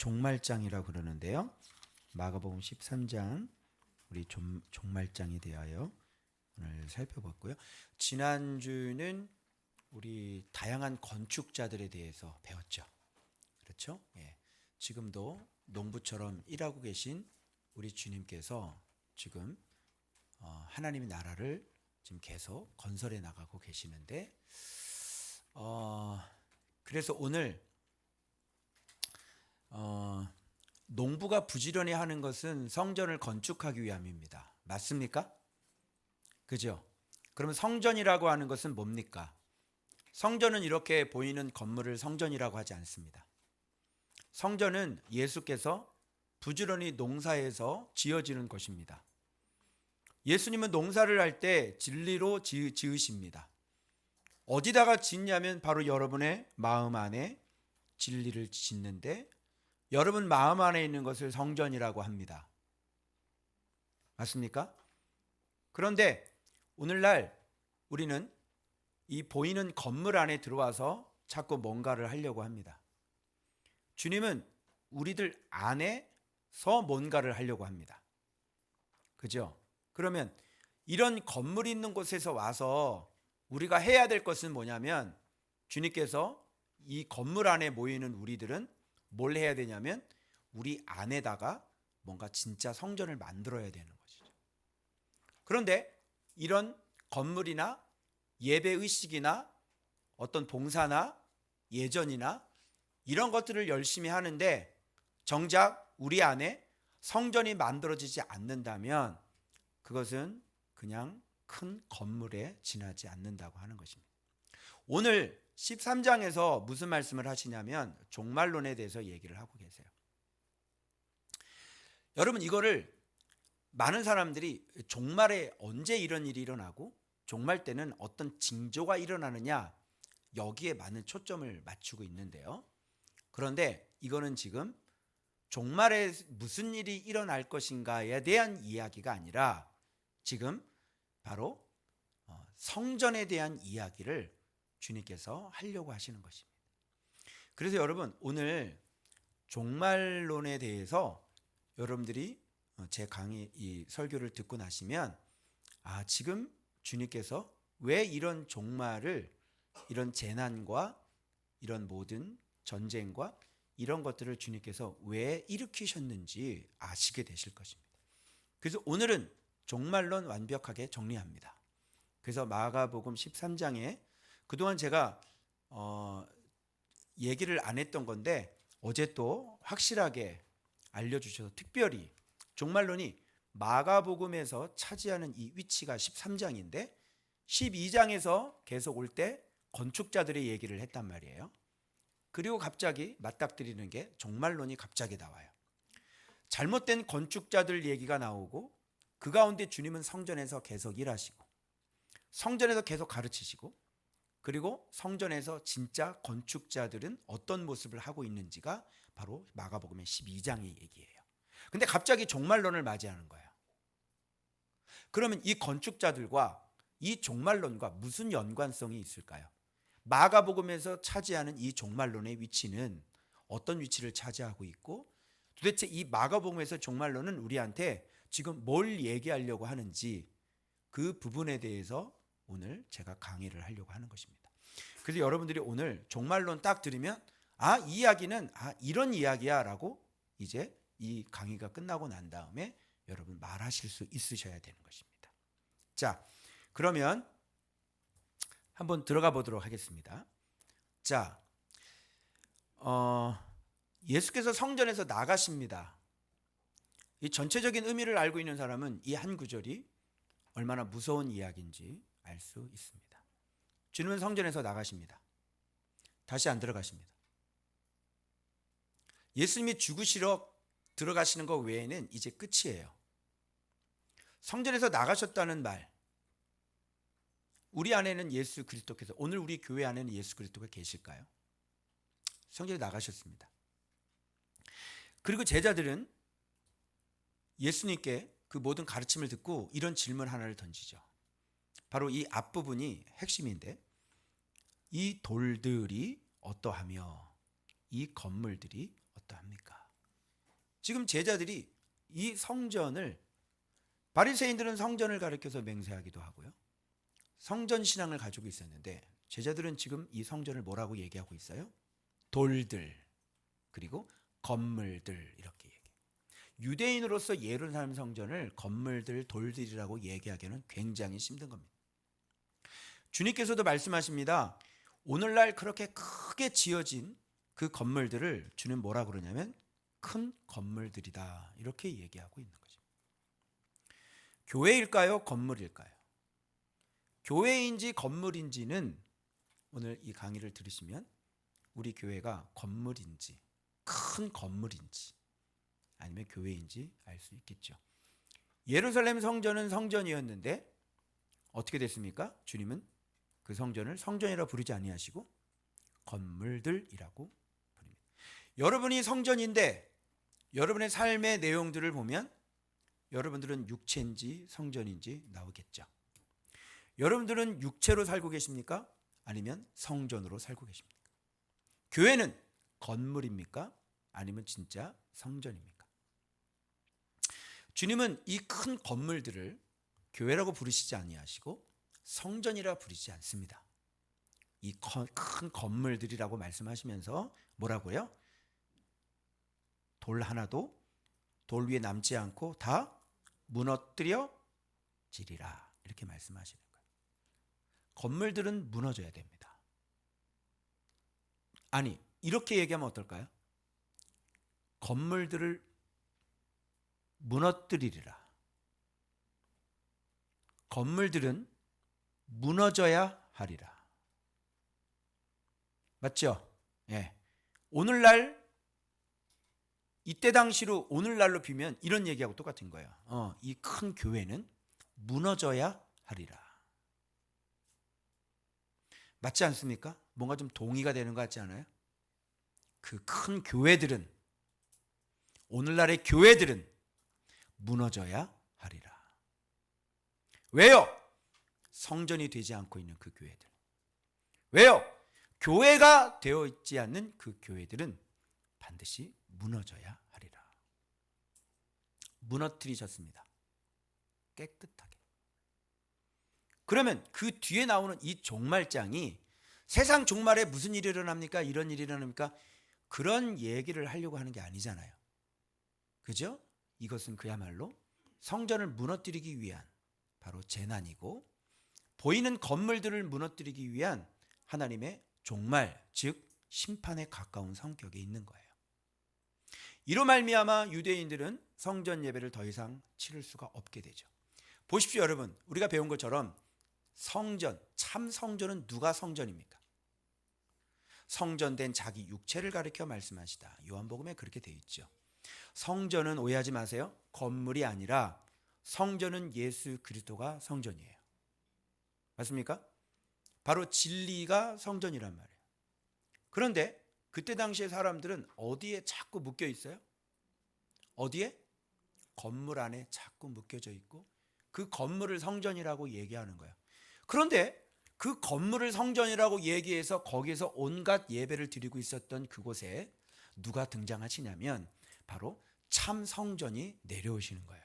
종말장이라고 그러는데요. 마가복음 13장 우리 종말장에 대하여 오늘 살펴봤고요. 지난주는 우리 다양한 건축자들에 대해서 배웠죠. 그렇죠? 예. 지금도 농부처럼 일하고 계신 우리 주님께서 지금 하나님의 나라를 지금 계속 건설해 나가고 계시는데 그래서 오늘 농부가 부지런히 하는 것은 성전을 건축하기 위함입니다. 맞습니까? 그죠? 그러면 성전이라고 하는 것은 뭡니까? 성전은 이렇게 보이는 건물을 성전이라고 하지 않습니다. 성전은 예수께서 부지런히 농사해서 지어지는 것입니다. 예수님은 농사를 할 때 진리로 지으십니다. 어디다가 짓냐면 바로 여러분의 마음 안에 진리를 짓는데 여러분 마음 안에 있는 것을 성전이라고 합니다. 맞습니까? 그런데 오늘날 우리는 이 보이는 건물 안에 들어와서 자꾸 뭔가를 하려고 합니다. 주님은 우리들 안에서 뭔가를 하려고 합니다. 그죠? 그러면 이런 건물이 있는 곳에서 와서 우리가 해야 될 것은 뭐냐면 주님께서 이 건물 안에 모이는 우리들은 뭘 해야 되냐면 우리 안에다가 뭔가 진짜 성전을 만들어야 되는 것이죠. 그런데 이런 건물이나 예배의식이나 어떤 봉사나 예전이나 이런 것들을 열심히 하는데 정작 우리 안에 성전이 만들어지지 않는다면 그것은 그냥 큰 건물에 지나지 않는다고 하는 것입니다. 오늘 13장에서 무슨 말씀을 하시냐면 종말론에 대해서 얘기를 하고 계세요. 여러분 이거를 많은 사람들이 종말에 언제 이런 일이 일어나고 종말 때는 어떤 징조가 일어나느냐 여기에 많은 초점을 맞추고 있는데요. 그런데 이거는 지금 종말에 무슨 일이 일어날 것인가에 대한 이야기가 아니라 지금 바로 성전에 대한 이야기를 주님께서 하려고 하시는 것입니다. 그래서 여러분 오늘 종말론에 대해서 여러분들이 제 강의 이 설교를 듣고 나시면 지금 주님께서 왜 이런 종말을 이런 재난과 이런 모든 전쟁과 이런 것들을 주님께서 왜 일으키셨는지 아시게 되실 것입니다. 그래서 오늘은 종말론 완벽하게 정리합니다. 그래서 마가복음 13장에 그동안 제가 얘기를 안 했던 건데 어제 또 확실하게 알려주셔서 특별히 종말론이 마가복음에서 차지하는 이 위치가 13장인데 12장에서 계속 올 때 건축자들의 얘기를 했단 말이에요. 그리고 갑자기 맞닥뜨리는 게 종말론이 갑자기 나와요. 잘못된 건축자들 얘기가 나오고 그 가운데 주님은 성전에서 계속 일하시고 성전에서 계속 가르치시고 그리고 성전에서 진짜 건축자들은 어떤 모습을 하고 있는지가 바로 마가복음의 12장의 얘기예요. 근데 갑자기 종말론을 맞이하는 거예요. 그러면 이 건축자들과 이 종말론과 무슨 연관성이 있을까요? 마가복음에서 차지하는 이 종말론의 위치는 어떤 위치를 차지하고 있고 도대체 이 마가복음에서 종말론은 우리한테 지금 뭘 얘기하려고 하는지 그 부분에 대해서 오늘 제가 강의를 하려고 하는 것입니다. 그래서 여러분들이 오늘 종말론 딱 들으면 이 이야기는 이런 이야기야 라고 이제 이 강의가 끝나고 난 다음에 여러분 말하실 수 있으셔야 되는 것입니다. 자, 그러면 한번 들어가 보도록 하겠습니다. 자, 예수께서 성전에서 나가십니다. 이 전체적인 의미를 알고 있는 사람은 이 한 구절이 얼마나 무서운 이야기인지 알 수 있습니다. 주님은 성전에서 나가십니다. 다시 안 들어가십니다. 예수님이 죽으시러 들어가시는 것 외에는 이제 끝이에요. 성전에서 나가셨다는 말, 우리 안에는 예수 그리스도께서 오늘 우리 교회 안에는 예수 그리스도가 계실까요? 성전에 나가셨습니다. 그리고 제자들은 예수님께 그 모든 가르침을 듣고 이런 질문 하나를 던지죠. 바로 이 앞부분이 핵심인데 이 돌들이 어떠하며 이 건물들이 어떠합니까? 지금 제자들이 이 성전을, 바리새인들은 성전을 가리켜서 맹세하기도 하고요, 성전 신앙을 가지고 있었는데 제자들은 지금 이 성전을 뭐라고 얘기하고 있어요? 돌들, 그리고 건물들, 이렇게 얘기해요. 유대인으로서 예루살렘 성전을 건물들, 돌들이라고 얘기하기는 굉장히 힘든 겁니다. 주님께서도 말씀하십니다. 오늘날 그렇게 크게 지어진 그 건물들을 주는 뭐라 그러냐면 큰 건물들이다, 이렇게 얘기하고 있는 거죠. 교회일까요? 건물일까요? 교회인지 건물인지는 오늘 이 강의를 들으시면 우리 교회가 건물인지, 큰 건물인지, 아니면 교회인지 알 수 있겠죠. 예루살렘 성전은 성전이었는데 어떻게 됐습니까? 주님은 그 성전을 성전이라 부르지 아니하시고 건물들이라고 부릅니다. 여러분이 성전인데 여러분의 삶의 내용들을 보면 여러분들은 육체인지 성전인지 나오겠죠. 여러분들은 육체로 살고 계십니까? 아니면 성전으로 살고 계십니까? 교회는 건물입니까? 아니면 진짜 성전입니까? 주님은 이 큰 건물들을 교회라고 부르시지 아니하시고 성전이라 부르지 않습니다. 이 큰 건물들이라고 말씀하시면서 뭐라고요? 돌 하나도 돌 위에 남지 않고 다 무너뜨려지리라, 이렇게 말씀하시는 거예요. 건물들은 무너져야 됩니다. 아니, 이렇게 얘기하면 어떨까요? 건물들을 무너뜨리리라. 건물들은 무너져야 하리라. 맞죠? 예. 오늘날, 이때 당시로 오늘날로 비면 이런 얘기하고 똑같은 거예요. 이 큰 교회는 무너져야 하리라. 맞지 않습니까? 뭔가 좀 동의가 되는 것 같지 않아요? 그 큰 교회들은, 오늘날의 교회들은 무너져야 하리라. 왜요? 성전이 되지 않고 있는 그 교회들. 왜요? 교회가 되어 있지 않는 그 교회들은 반드시 무너져야 하리라. 무너뜨리셨습니다. 깨끗하게. 그러면 그 뒤에 나오는 이 종말장이 세상 종말에 무슨 일이 일어납니까? 이런 일이 일어납니까? 그런 얘기를 하려고 하는 게 아니잖아요. 그죠? 이것은 그야말로 성전을 무너뜨리기 위한 바로 재난이고, 보이는 건물들을 무너뜨리기 위한 하나님의 종말, 즉 심판에 가까운 성격에 있는 거예요. 이로 말미암아 유대인들은 성전 예배를 더 이상 치를 수가 없게 되죠. 보십시오, 여러분. 우리가 배운 것처럼 성전, 참 성전은 누가 성전입니까? 성전된 자기 육체를 가리켜 말씀하시다. 요한복음에 그렇게 되어 있죠. 성전은, 오해하지 마세요, 건물이 아니라 성전은 예수 그리스도가 성전이에요. 맞습니까? 바로 진리가 성전이란 말이에요. 그런데 그때 당시에 사람들은 어디에 자꾸 묶여 있어요? 어디에? 건물 안에 자꾸 묶여져 있고 그 건물을 성전이라고 얘기하는 거예요. 그런데 그 건물을 성전이라고 얘기해서 거기에서 온갖 예배를 드리고 있었던 그곳에 누가 등장하시냐면 바로 참 성전이 내려오시는 거예요.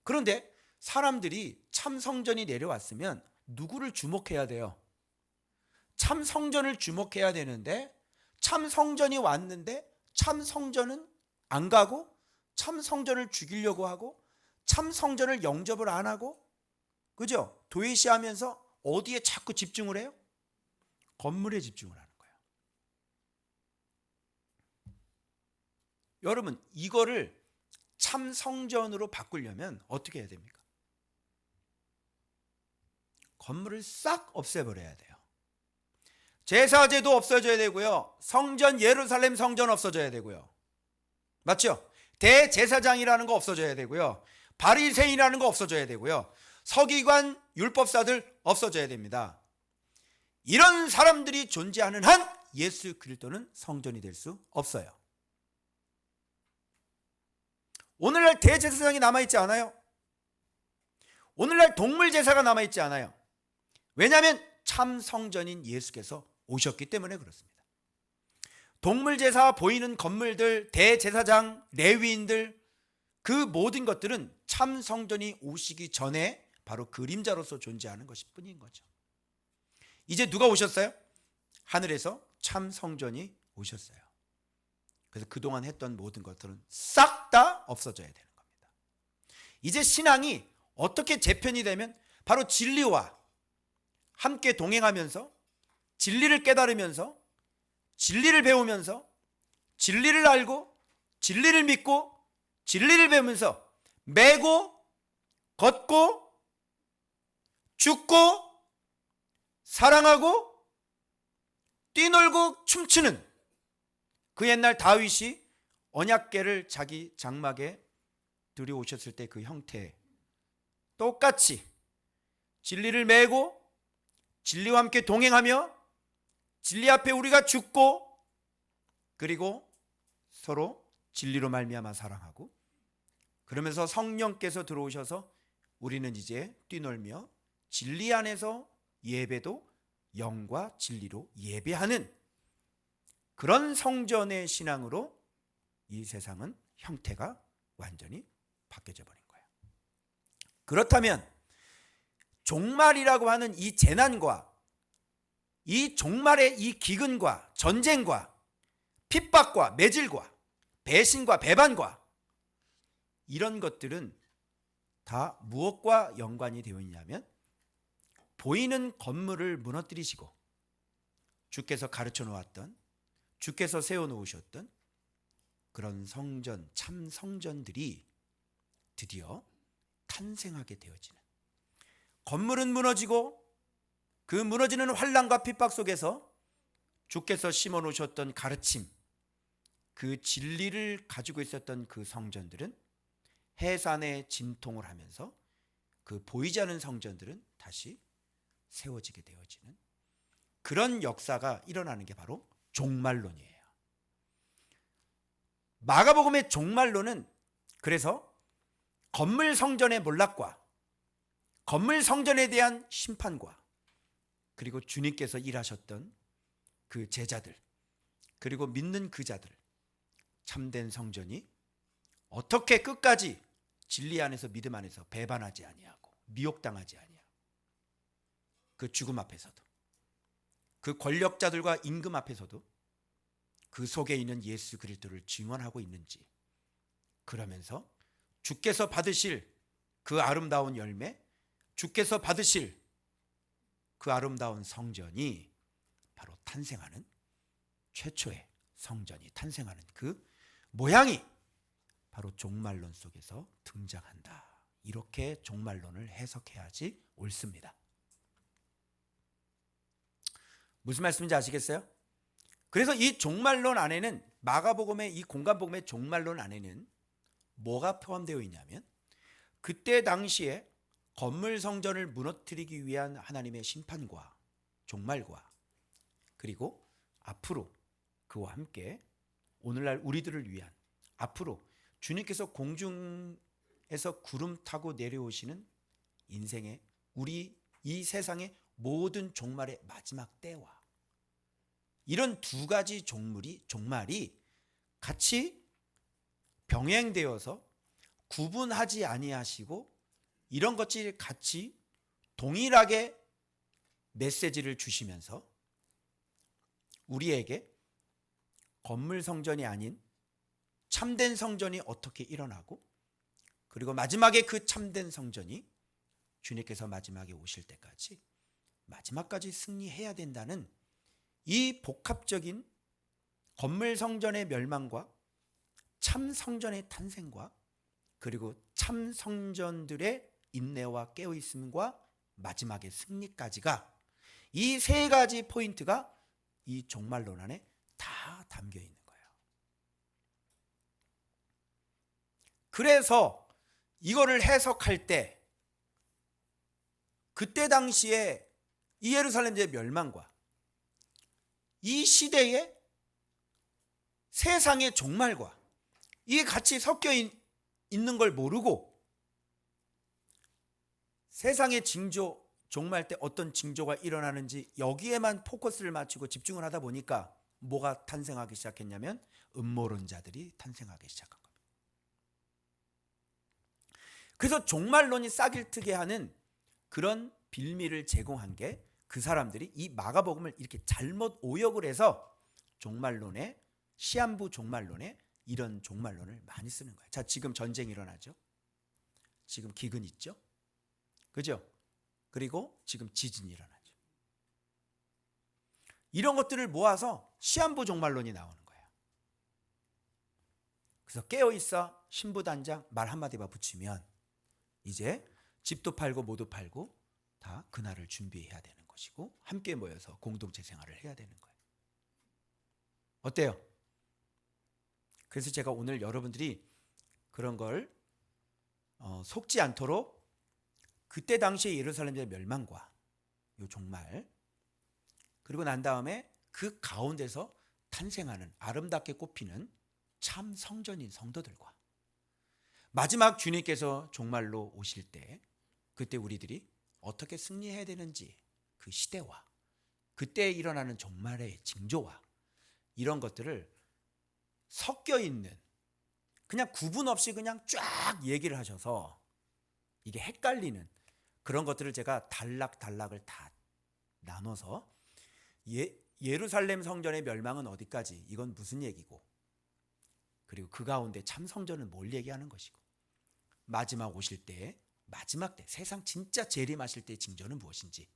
그런데 사람들이 참 성전이 내려왔으면 누구를 주목해야 돼요? 참 성전을 주목해야 되는데 참 성전이 왔는데 참 성전은 안 가고 참 성전을 죽이려고 하고 참 성전을 영접을 안 하고, 그죠? 도외시하면서 어디에 자꾸 집중을 해요? 건물에 집중을 하는 거예요. 여러분, 이거를 참 성전으로 바꾸려면 어떻게 해야 됩니까? 건물을 싹 없애버려야 돼요. 제사제도 없어져야 되고요. 성전, 예루살렘 성전 없어져야 되고요. 맞죠? 대제사장이라는 거 없어져야 되고요. 바리새인이라는 거 없어져야 되고요. 서기관, 율법사들 없어져야 됩니다. 이런 사람들이 존재하는 한 예수 그리스도는 성전이 될 수 없어요. 오늘날 대제사장이 남아있지 않아요. 오늘날 동물제사가 남아있지 않아요. 왜냐하면 참 성전인 예수께서 오셨기 때문에 그렇습니다. 동물제사 보이는 건물들, 대제사장, 레위인들, 그 모든 것들은 참 성전이 오시기 전에 바로 그림자로서 존재하는 것일 뿐인 거죠. 이제 누가 오셨어요? 하늘에서 참 성전이 오셨어요. 그래서 그동안 했던 모든 것들은 싹 다 없어져야 되는 겁니다. 이제 신앙이 어떻게 재편이 되면 바로 진리와 함께 동행하면서 진리를 깨달으면서 진리를 배우면서 진리를 알고 진리를 믿고 진리를 배우면서 매고 걷고 죽고 사랑하고 뛰놀고 춤추는 그 옛날 다윗이 언약궤를 자기 장막에 들여오셨을 때 그 형태, 똑같이 진리를 메고 진리와 함께 동행하며 진리 앞에 우리가 죽고 그리고 서로 진리로 말미암아 사랑하고 그러면서 성령께서 들어오셔서 우리는 이제 뛰놀며 진리 안에서 예배도 영과 진리로 예배하는 그런 성전의 신앙으로 이 세상은 형태가 완전히 바뀌어져 버린 거예요. 그렇다면 종말이라고 하는 이 재난과 이 종말의 이 기근과 전쟁과 핍박과 매질과 배신과 배반과 이런 것들은 다 무엇과 연관이 되어 있냐면 보이는 건물을 무너뜨리시고 주께서 가르쳐 놓았던 주께서 세워 놓으셨던 그런 성전, 참 성전들이 드디어 탄생하게 되어지는, 건물은 무너지고 그 무너지는 환난과 핍박 속에서 주께서 심어 놓으셨던 가르침, 그 진리를 가지고 있었던 그 성전들은 해산에 진통을 하면서 그 보이지 않는 성전들은 다시 세워지게 되어지는 그런 역사가 일어나는 게 바로 종말론이에요. 마가복음의 종말론은 그래서 건물 성전의 몰락과 건물 성전에 대한 심판과 그리고 주님께서 일하셨던 그 제자들 그리고 믿는 그 자들, 참된 성전이 어떻게 끝까지 진리 안에서 믿음 안에서 배반하지 아니하고 미혹당하지 아니하고 그 죽음 앞에서도 그 권력자들과 임금 앞에서도 그 속에 있는 예수 그리스도를 증언하고 있는지, 그러면서 주께서 받으실 그 아름다운 열매, 주께서 받으실 그 아름다운 성전이 바로 탄생하는, 최초의 성전이 탄생하는 그 모양이 바로 종말론 속에서 등장한다. 이렇게 종말론을 해석해야지 옳습니다. 무슨 말씀인지 아시겠어요? 그래서 이 종말론 안에는, 마가복음의 이 공간복음의 종말론 안에는 뭐가 포함되어 있냐면 그때 당시에 건물 성전을 무너뜨리기 위한 하나님의 심판과 종말과 그리고 앞으로 그와 함께 오늘날 우리들을 위한, 앞으로 주님께서 공중에서 구름 타고 내려오시는 인생의 우리 이 세상의 모든 종말의 마지막 때와 이런 두 가지 종말이 같이 병행되어서 구분하지 아니하시고 이런 것들이 같이 동일하게 메시지를 주시면서 우리에게 건물 성전이 아닌 참된 성전이 어떻게 일어나고 그리고 마지막에 그 참된 성전이 주님께서 마지막에 오실 때까지 마지막까지 승리해야 된다는 이 복합적인 건물 성전의 멸망과 참 성전의 탄생과 그리고 참 성전들의 인내와 깨어있음과 마지막의 승리까지가, 이 세 가지 포인트가 이 종말론 안에 다 담겨 있는 거예요. 그래서 이거를 해석할 때 그때 당시에 이 예루살렘의 멸망과 이 시대의 세상의 종말과 이게 같이 섞여 있는 걸 모르고 세상의 징조, 종말 때 어떤 징조가 일어나는지 여기에만 포커스를 맞추고 집중을 하다 보니까 뭐가 탄생하기 시작했냐면 음모론자들이 탄생하기 시작한 겁니다. 그래서 종말론이 싹일트게 하는 그런 빌미를 제공한 게 그 사람들이 이 마가복음을 이렇게 잘못 오역을 해서 종말론에, 시한부 종말론에 이런 종말론을 많이 쓰는 거예요. 자, 지금 전쟁이 일어나죠. 지금 기근 있죠. 그죠? 그리고 지금 지진이 일어나죠. 이런 것들을 모아서 시한부 종말론이 나오는 거예요. 그래서 깨어있어 신부단장 말 한마디만 붙이면 이제 집도 팔고 뭐도 팔고 다 그날을 준비해야 되는 것이고 함께 모여서 공동체 생활을 해야 되는 거예요. 어때요? 그래서 제가 오늘 여러분들이 그런 걸 속지 않도록 그때 당시의 예루살렘의 멸망과 요 종말, 그리고 난 다음에 그 가운데서 탄생하는 아름답게 꽃피는 참 성전인 성도들과 마지막 주님께서 종말로 오실 때 그때 우리들이 어떻게 승리해야 되는지 그 시대와 그때 일어나는 종말의 징조와 이런 것들을 섞여 있는, 그냥 구분 없이 그냥 쫙 얘기를 하셔서 이게 헷갈리는 그런 것들을 제가 단락을 다 나눠서 예루살렘 성전의 멸망은 어디까지, 이건 무슨 얘기고, 그리고 그 가운데 참 성전은 뭘 얘기하는 것이고, 마지막 오실 때, 마지막 때 세상 진짜 재림하실 때의 징조는 무엇인지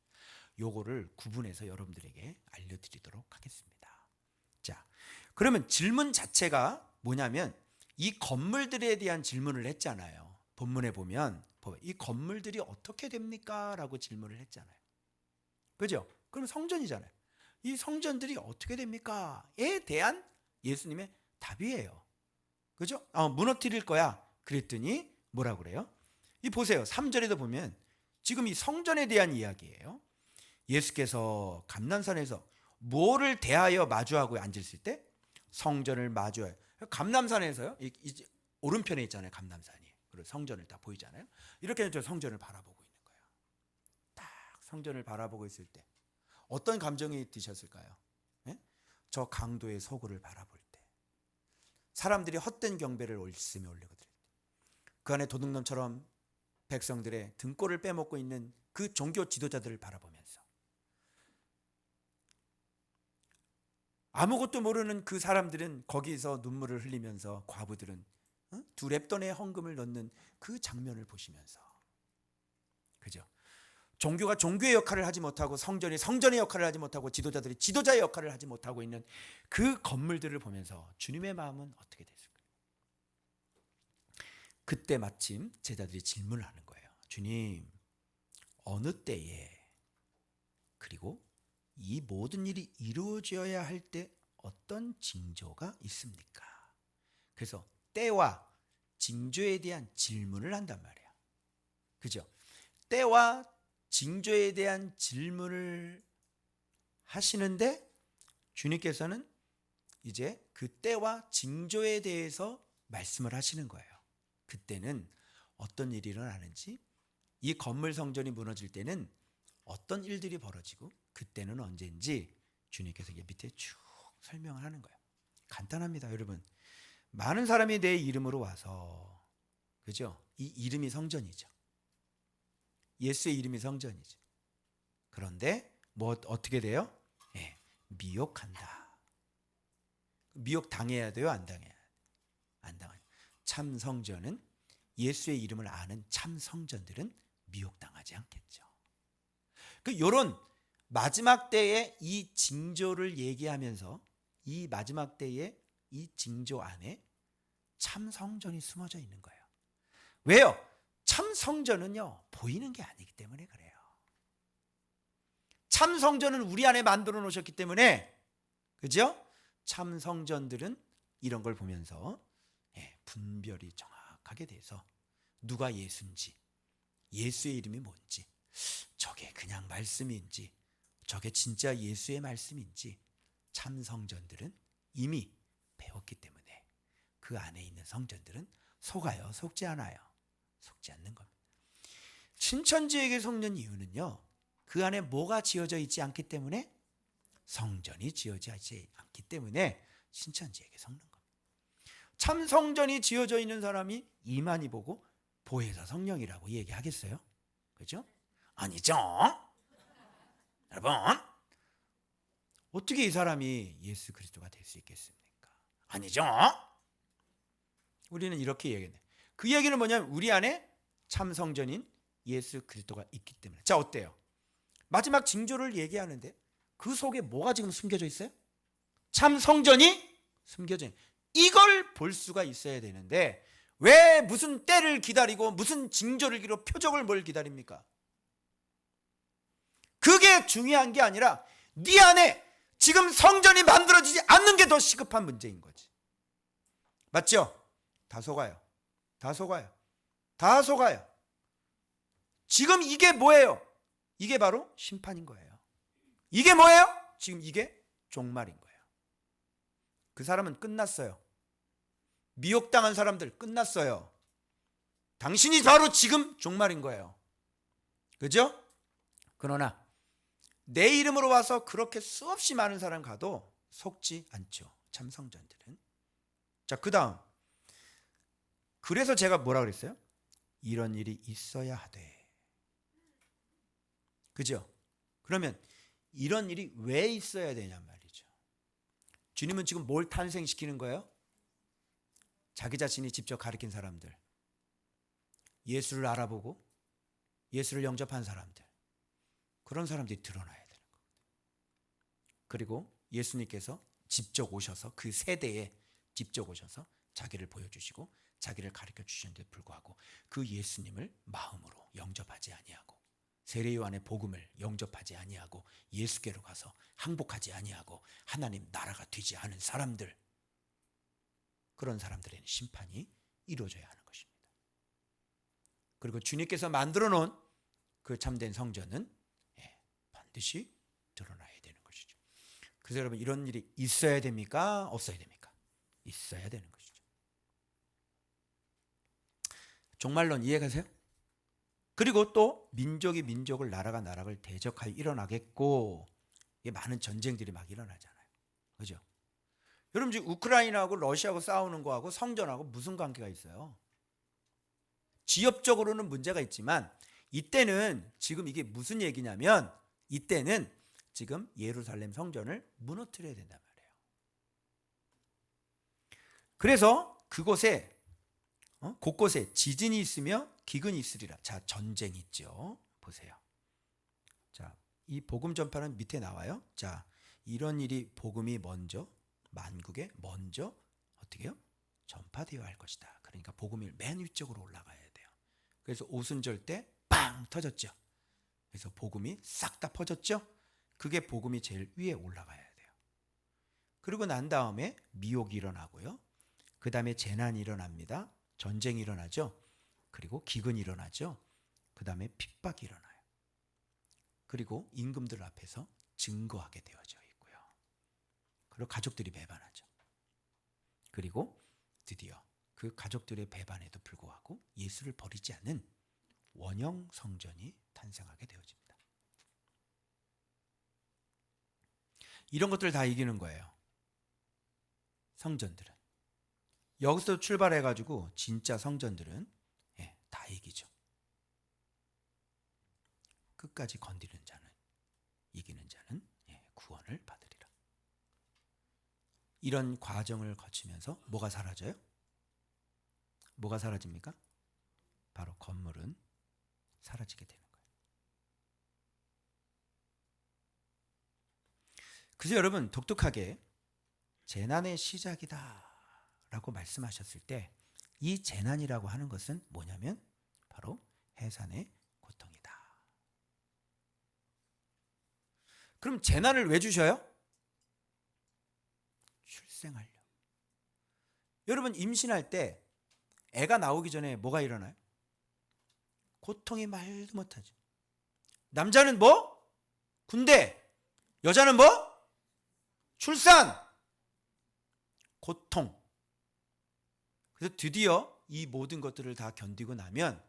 요거를 구분해서 여러분들에게 알려드리도록 하겠습니다. 자, 그러면 질문 자체가 뭐냐면 이 건물들에 대한 질문을 했잖아요. 본문에 보면 이 건물들이 어떻게 됩니까? 라고 질문을 했잖아요. 그죠? 그럼 성전이잖아요. 이 성전들이 어떻게 됩니까? 에 대한 예수님의 답이에요. 그죠? 무너뜨릴 거야. 그랬더니 뭐라 그래요? 이 보세요. 3절에도 보면 지금 이 성전에 대한 이야기예요. 예수께서 감람산에서 뭐를 대하여 마주하고 앉으실 때? 성전을 마주해요. 감람산에서요. 이제 오른편에 있잖아요. 감람산이. 그리고 성전을 다 보이잖아요. 이렇게 해서 성전을 바라보고 있는 거예요. 딱 성전을 바라보고 있을 때 어떤 감정이 드셨을까요? 예? 저 강도의 소굴을 바라볼 때, 사람들이 헛된 경배를 올리며 올리거든요. 그 안에 도둑놈처럼 백성들의 등골을 빼먹고 있는 그 종교 지도자들을 바라보면서 아무것도 모르는 그 사람들은 거기서 눈물을 흘리면서 과부들은 두 렙돈의 헌금을 넣는 그 장면을 보시면서, 그죠? 종교가 종교의 역할을 하지 못하고 성전이 성전의 역할을 하지 못하고 지도자들이 지도자의 역할을 하지 못하고 있는 그 건물들을 보면서 주님의 마음은 어떻게 됐을까요? 그때 마침 제자들이 질문을 하는 거예요. 주님, 어느 때에, 그리고 이 모든 일이 이루어져야 할 때 어떤 징조가 있습니까? 그래서 때와 징조에 대한 질문을 한단 말이에요. 그죠? 때와 징조에 대한 질문을 하시는데 주님께서는 이제 그 때와 징조에 대해서 말씀을 하시는 거예요. 그때는 어떤 일이 일어나는지, 이 건물 성전이 무너질 때는 어떤 일들이 벌어지고 그때는 언제인지 주님께서 밑에 쭉 설명을 하는 거예요. 간단합니다, 여러분. 많은 사람이 내 이름으로 와서, 그죠? 이 이름이 성전이죠. 예수의 이름이 성전이죠. 그런데 뭐 어떻게 돼요? 미혹한다. 미혹 당해야 돼요, 안 당해야 돼요? 안 당해요. 참 성전은, 예수의 이름을 아는 참 성전들은 미혹당하지 않겠죠. 요런 마지막 때의 이 징조를 얘기하면서 이 마지막 때의 이 징조 안에 참 성전이 숨어져 있는 거예요. 왜요? 참 성전은요, 보이는 게 아니기 때문에 그래요. 참 성전은 우리 안에 만들어 놓으셨기 때문에, 그죠? 참 성전들은 이런 걸 보면서 분별이 정확하게 돼서 누가 예수인지, 예수의 이름이 뭔지, 저게 그냥 말씀인지, 저게 진짜 예수의 말씀인지 참 성전들은 이미 배웠기 때문에 그 안에 있는 성전들은 속아요, 속지 않아요? 속지 않는 겁니다. 신천지에게 속는 이유는요, 그 안에 뭐가 지어져 있지 않기 때문에 성전이 지어지지 않기 때문에 신천지에게 섞는 겁니다. 참 성전이 지어져 있는 사람이 이만희 보고 보혜사 성령이라고 얘기하겠어요? 그죠? 아니죠. 여러분, 어떻게 이 사람이 예수 그리스도가 될 수 있겠습니까? 아니죠. 우리는 이렇게 얘기해요. 그 얘기는 뭐냐면 우리 안에 참 성전인 예수 그리스도가 있기 때문에. 자, 어때요? 마지막 징조를 얘기하는데 그 속에 뭐가 지금 숨겨져 있어요? 참 성전이 숨겨져 있는, 이걸 볼 수가 있어야 되는데 왜 무슨 때를 기다리고 무슨 징조를 기다리고 표적을 뭘 기다립니까? 그게 중요한 게 아니라 네 안에 지금 성전이 만들어지지 않는 게 더 시급한 문제인 거지. 맞죠? 다 속아요. 다 속아요. 다 속아요. 지금 이게 뭐예요? 이게 바로 심판인 거예요. 이게 뭐예요? 지금 이게 종말인 거예요. 그 사람은 끝났어요. 미혹당한 사람들 끝났어요. 당신이 바로 지금 종말인 거예요. 그죠? 그러나 내 이름으로 와서 그렇게 수없이 많은 사람 가도 속지 않죠. 참 성전들은. 자, 그 다음. 그래서 제가 뭐라 그랬어요? 이런 일이 있어야 하되. 그죠? 그러면 이런 일이 왜 있어야 되냔 말이죠. 주님은 지금 뭘 탄생시키는 거예요? 자기 자신이 직접 가르친 사람들, 예수를 알아보고 예수를 영접한 사람들, 그런 사람들이 드러나야 되는 겁니다. 그리고 예수님께서 직접 오셔서 그 세대에 직접 오셔서 자기를 보여주시고 자기를 가르쳐 주셨는데 불구하고 그 예수님을 마음으로 영접하지 아니하고 세례 요한의 복음을 영접하지 아니하고 예수께로 가서 항복하지 아니하고 하나님 나라가 되지 않은 사람들, 그런 사람들에는 심판이 이루어져야 하는 것입니다. 그리고 주님께서 만들어 놓은 그 참된 성전은 반드시 드러나야 되는 것이죠. 그래서 여러분, 이런 일이 있어야 됩니까? 없어야 됩니까? 있어야 되는 것이죠. 종말론 이해가세요? 그리고 또 민족이 민족을, 나라가 나라를 대적하여 일어나겠고, 이게 많은 전쟁들이 막 일어나잖아요. 그죠? 여러분, 지금 우크라이나하고 러시아하고 싸우는 거하고 성전하고 무슨 관계가 있어요? 지역적으로는 문제가 있지만 이때는 지금 이게 무슨 얘기냐면 이때는 지금 예루살렘 성전을 무너뜨려야 된단 말이에요. 그래서 그곳에 곳곳에 지진이 있으며 기근이 있으리라. 자, 전쟁이 있죠. 보세요. 자, 이 복음 전파는 밑에 나와요. 자, 이런 일이 복음이 먼저 만국에 먼저 어떻게 해요? 전파되어야 할 것이다. 그러니까 복음이 맨 위쪽으로 올라가야 돼요. 그래서 오순절 때 빵 터졌죠. 그래서 복음이 싹 다 퍼졌죠. 그게 복음이 제일 위에 올라가야 돼요. 그리고 난 다음에 미혹이 일어나고요. 그 다음에 재난이 일어납니다. 전쟁이 일어나죠. 그리고 기근이 일어나죠. 그 다음에 핍박이 일어나요. 그리고 임금들 앞에서 증거하게 되어져 있고요. 그리고 가족들이 배반하죠. 그리고 드디어 그 가족들의 배반에도 불구하고 예수를 버리지 않는 원형 성전이 탄생하게 되어집니다. 이런 것들 다 이기는 거예요. 성전들은. 여기서 출발해가지고 진짜 성전들은 다 이기죠. 끝까지 건드리는 자는, 이기는 자는 구원을 받으리라. 이런 과정을 거치면서 뭐가 사라져요? 뭐가 사라집니까? 바로 건물은 사라지게 되는 거예요. 그래서 여러분, 독특하게 재난의 시작이다 라고 말씀하셨을 때 이 재난이라고 하는 것은 뭐냐면 바로 해산의 고통이다. 그럼 재난을 왜 주셔요? 출생하려. 여러분, 임신할 때 애가 나오기 전에 뭐가 일어나요? 고통이 말도 못하죠. 남자는 뭐? 군대. 여자는 뭐? 출산. 고통. 그래서 드디어 이 모든 것들을 다 견디고 나면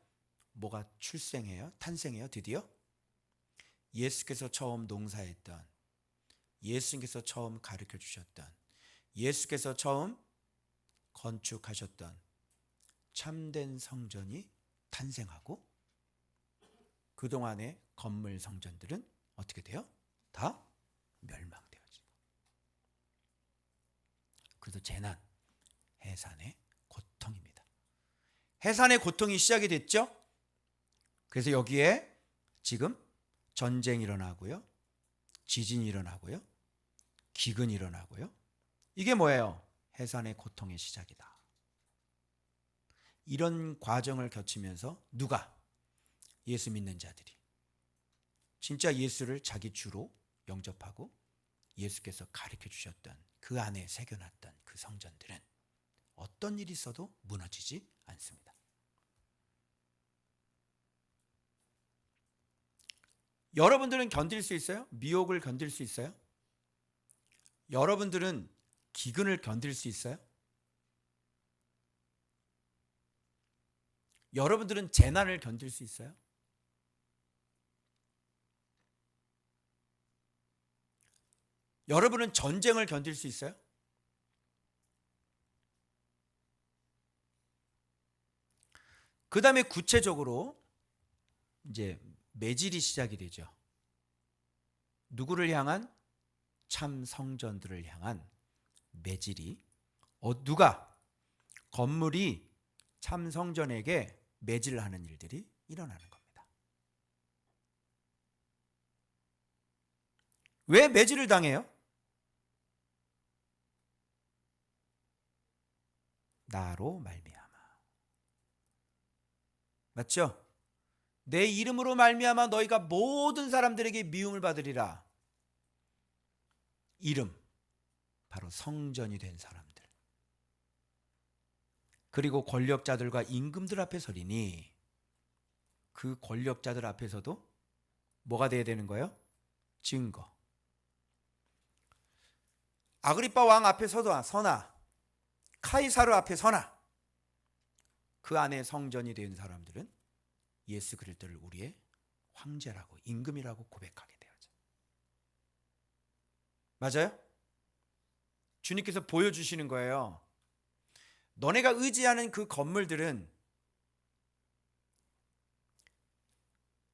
뭐가 출생해요? 탄생해요? 드디어 예수께서 처음 농사했던 예수님께서 처음 가르쳐 주셨던, 예수께서 처음 건축하셨던 참된 성전이 탄생하고, 그동안의 건물 성전들은 어떻게 돼요? 다 멸망되어지고. 그래서 재난, 해산의 고통입니다. 해산의 고통이 시작이 됐죠. 그래서 여기에 지금 전쟁이 일어나고요, 지진이 일어나고요, 기근이 일어나고요. 이게 뭐예요? 해산의 고통의 시작이다. 이런 과정을 거치면서 누가? 예수 믿는 자들이 진짜 예수를 자기 주로 영접하고 예수께서 가르쳐 주셨던 그 안에 새겨놨던 그 성전들은 어떤 일이 있어도 무너지지 않습니다. 여러분들은 견딜 수 있어요? 미혹을 견딜 수 있어요? 여러분들은 기근을 견딜 수 있어요? 여러분들은 재난을 견딜 수 있어요? 여러분은 전쟁을 견딜 수 있어요? 그 다음에 구체적으로 이제 매질이 시작이 되죠. 누구를 향한? 참 성전들을 향한 매질이, 누가? 건물이 참 성전에게 매질을 하는 일들이 일어나는 겁니다. 왜 매질을 당해요? 나로 말미암아. 맞죠? 내 이름으로 말미암아 너희가 모든 사람들에게 미움을 받으리라. 이름, 바로 성전이 된 사람들, 그리고 권력자들과 임금들 앞에 서리니, 그 권력자들 앞에서도 뭐가 돼야 되는 거예요? 증거. 아그리빠 왕 앞에 서나, 카이사르 앞에 서나, 그 안에 성전이 된 사람들은 예수 그리스도를 우리의 황제라고, 임금이라고 고백하게 되어져. 맞아요? 주님께서 보여주시는 거예요. 너네가 의지하는 그 건물들은,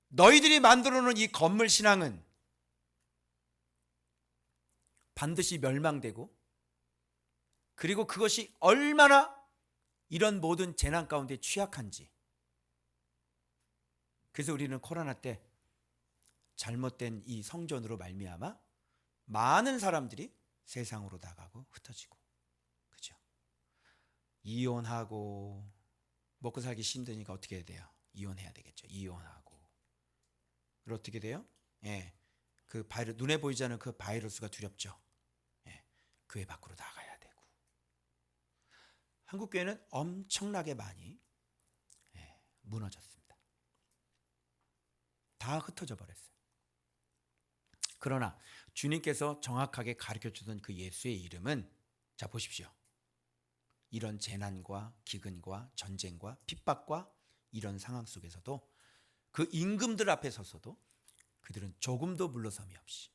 너희들이 만들어 놓은 이 건물 신앙은 반드시 멸망되고, 그리고 그것이 얼마나 이런 모든 재난 가운데 취약한지. 그래서 우리는 코로나 때 잘못된 이 성전으로 말미암아 많은 사람들이 세상으로 나가고 흩어지고, 그죠? 이혼하고, 먹고 살기 힘드니까 어떻게 해야 돼요? 이혼해야 되겠죠. 이혼하고. 그리고 어떻게 돼요? 예, 그 바이러스, 눈에 보이지 않는 그 바이러스가 두렵죠. 예, 교회 밖으로 나가야 되고. 한국 교회는 엄청나게 많이 무너졌습니다. 다 흩어져 버렸어요. 그러나 주님께서 정확하게 가르쳐 주던 그 예수의 이름은, 자 보십시오. 이런 재난과 기근과 전쟁과 핍박과 이런 상황 속에서도, 그 임금들 앞에 서서도 그들은 조금도 물러섬이 없이,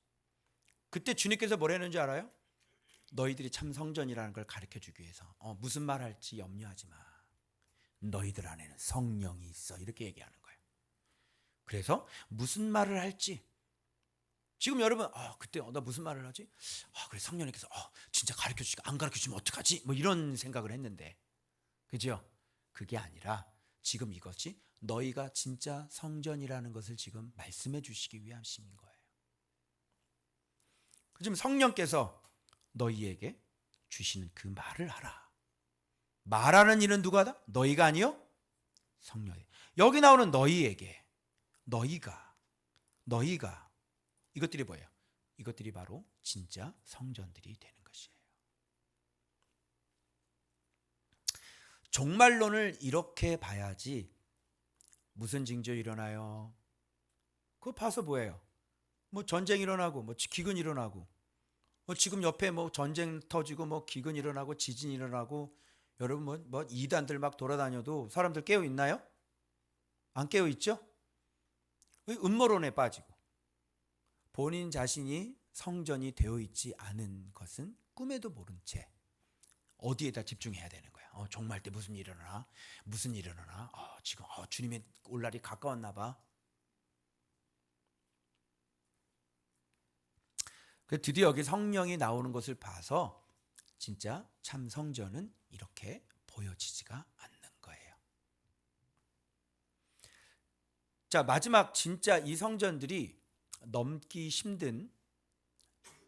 그때 주님께서 뭐라는 줄 알아요? 너희들이 참 성전이라는 걸 가르쳐 주기 위해서 무슨 말 할지 염려하지 마. 너희들 안에는 성령이 있어. 이렇게 얘기하는 거예요. 그래서 무슨 말을 할지, 지금 여러분 그때 나 무슨 말을 하지? 그래 성령님께서 진짜 가르쳐 주시고 안 가르쳐 주면 어떡하지? 뭐 이런 생각을 했는데, 그죠? 그게 아니라 지금 이것이 너희가 진짜 성전이라는 것을 지금 말씀해 주시기 위함인 거예요. 지금 성령께서 너희에게 주시는 그 말을 하라. 말하는 이는 누가 하다? 너희가 아니요? 성령이. 여기 나오는 너희에게, 너희가 이것들이 뭐예요? 이것들이 바로 진짜 성전들이 되는 것이에요. 종말론을 이렇게 봐야지. 무슨 징조 일어나요? 그거 봐서 뭐예요? 뭐 전쟁 일어나고, 뭐 기근 일어나고, 뭐 지금 옆에 뭐 전쟁 터지고, 뭐 기근 일어나고, 지진 일어나고, 여러분 뭐 이단들 막 돌아다녀도 사람들 깨어 있나요? 안 깨어 있죠? 음모론에 빠지고, 본인 자신이 성전이 되어 있지 않은 것은 꿈에도 모른 채 어디에다 집중해야 되는 거야. 종말 때 무슨 일이 일어나? 무슨 일이 일어나? 지금 주님의 올 날이 가까웠나 봐. 드디어 여기 성령이 나오는 것을 봐서 진짜 참 성전은 이렇게 보여지지가 않는 거예요. 자, 마지막 진짜 이 성전들이 넘기 힘든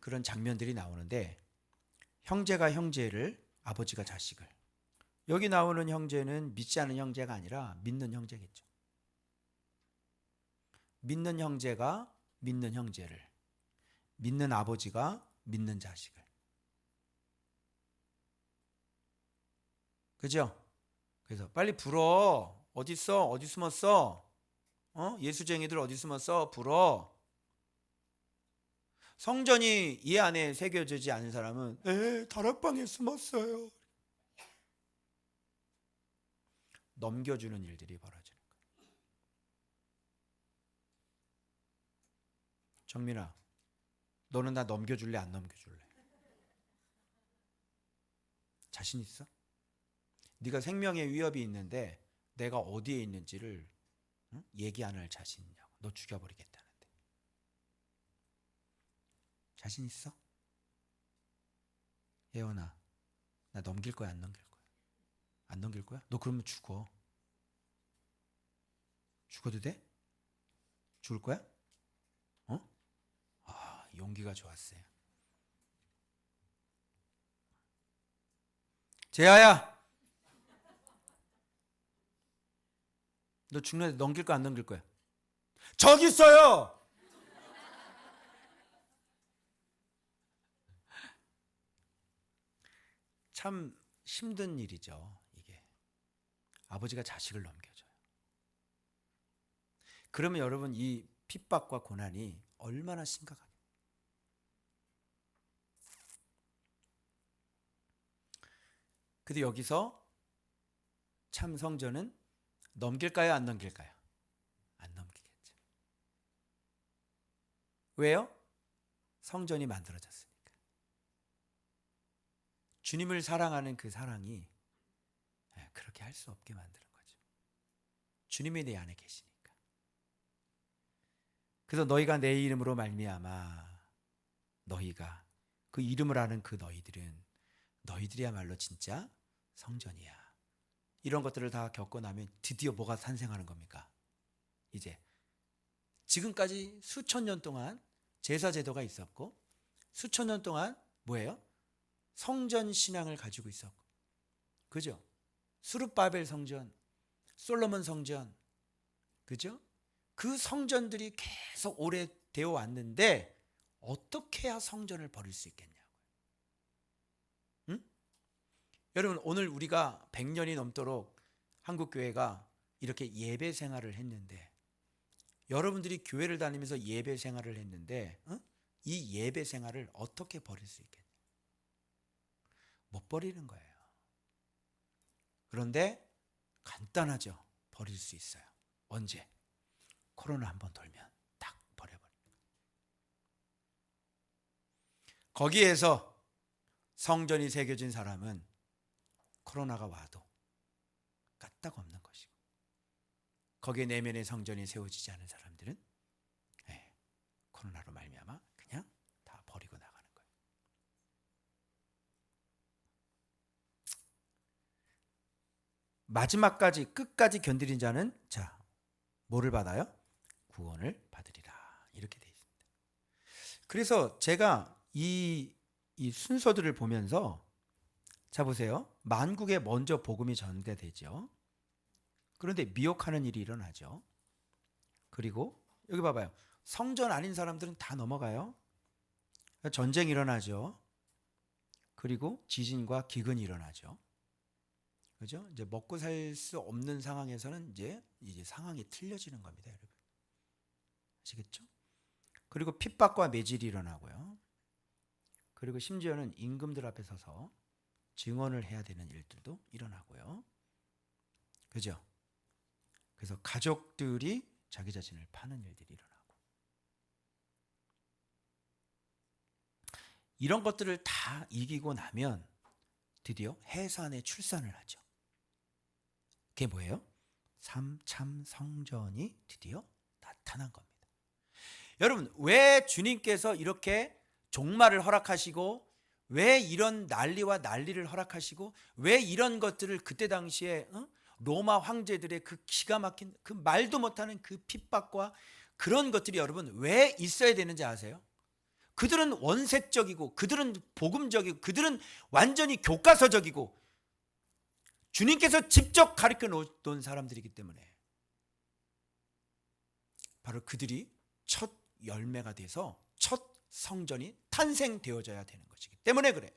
그런 장면들이 나오는데, 형제가 형제를, 아버지가 자식을. 여기 나오는 형제는 믿지 않는 형제가 아니라 믿는 형제겠죠. 믿는 형제가 믿는 형제를, 믿는 아버지가 믿는 자식을. 그죠? 그래서 빨리 불어. 어디 있어? 어디 숨었어? 예수쟁이들 어디 숨었어? 불어. 성전이 이 안에 새겨지지 않은 사람은 다락방에 숨었어요. 넘겨주는 일들이 벌어지는 거예요. 정민아, 너는 나 넘겨줄래? 안 넘겨줄래? 자신 있어? 네가 생명의 위협이 있는데 내가 어디에 있는지를 얘기 안 할 자신 있냐고. 너 죽여버리겠다는데. 자신 있어? 예원아, 나 넘길 거야? 안 넘길 거야? 안 넘길 거야? 너 그러면 죽어. 죽어도 돼? 죽을 거야? 용기가 좋았어요. 재하야, 너 죽는데 넘길 거야? 안 넘길 거야? 저기 있어요. 참 힘든 일이죠, 이게. 아버지가 자식을 넘겨줘요. 그러면 여러분, 이 핍박과 고난이 얼마나 심각하게. 근데 여기서 참 성전은 넘길까요? 안 넘길까요? 안 넘기겠죠. 왜요? 성전이 만들어졌으니까. 주님을 사랑하는 그 사랑이 그렇게 할 수 없게 만드는 거죠. 주님이 내 안에 계시니까. 그래서 너희가 내 이름으로 말미암아, 너희가 그 이름을 아는 그 너희들이야말로 진짜 성전이야. 이런 것들을 다 겪고 나면 드디어 뭐가 탄생하는 겁니까? 이제 지금까지 수천 년 동안 제사 제도가 있었고, 수천 년 동안 뭐예요? 성전 신앙을 가지고 있었고, 그죠? 수룹바벨 성전, 솔로몬 성전, 그죠? 그 성전들이 계속 오래되어 왔는데 어떻게 해야 성전을 버릴 수 있겠냐고요. 응? 여러분, 오늘 우리가 100년이 넘도록 한국교회가 이렇게 예배 생활을 했는데, 여러분들이 교회를 다니면서 예배 생활을 했는데 이 예배 생활을 어떻게 버릴 수 있겠냐? 못 버리는 거예요. 그런데 간단하죠. 버릴 수 있어요. 언제? 코로나 한번 돌면 딱 버려버려요. 거기에서 성전이 새겨진 사람은 코로나가 와도 까딱 없는 것이고, 거기에 내면의 성전이 세워지지 않은 사람들은 코로나로 말미암아 그냥 다 버리고 나가는 거예요. 마지막까지 끝까지 견디는 자는 뭐를 받아요? 구원을 받으리라. 이렇게 되어 있습니다. 그래서 제가 이 순서들을 보면서 보세요. 만국에 먼저 복음이 전개되죠. 그런데 미혹하는 일이 일어나죠. 그리고 여기 봐봐요. 성전 아닌 사람들은 다 넘어가요. 전쟁이 일어나죠. 그리고 지진과 기근이 일어나죠. 그죠? 이제 먹고 살 수 없는 상황에서는 이제 상황이 틀려지는 겁니다, 여러분. 아시겠죠? 그리고 핍박과 매질이 일어나고요. 그리고 심지어는 임금들 앞에 서서 증언을 해야 되는 일들도 일어나고요. 그죠? 그래서 가족들이 자기 자신을 파는 일들이 일어나고. 이런 것들을 다 이기고 나면 드디어 해산의 출산을 하죠. 그게 뭐예요? 삼참 성전이 드디어 나타난 겁니다. 여러분, 왜 주님께서 이렇게 종말을 허락하시고, 왜 이런 난리를 허락하시고, 왜 이런 것들을 그때 당시에 로마 황제들의 그 기가 막힌 그 말도 못하는 그 핍박과 그런 것들이 여러분 왜 있어야 되는지 아세요? 그들은 원색적이고, 그들은 복음적이고, 그들은 완전히 교과서적이고, 주님께서 직접 가르쳐 놓은 사람들이기 때문에 바로 그들이 첫 열매가 돼서 첫 성전이 탄생되어져야 되는 것이기 때문에 그래요.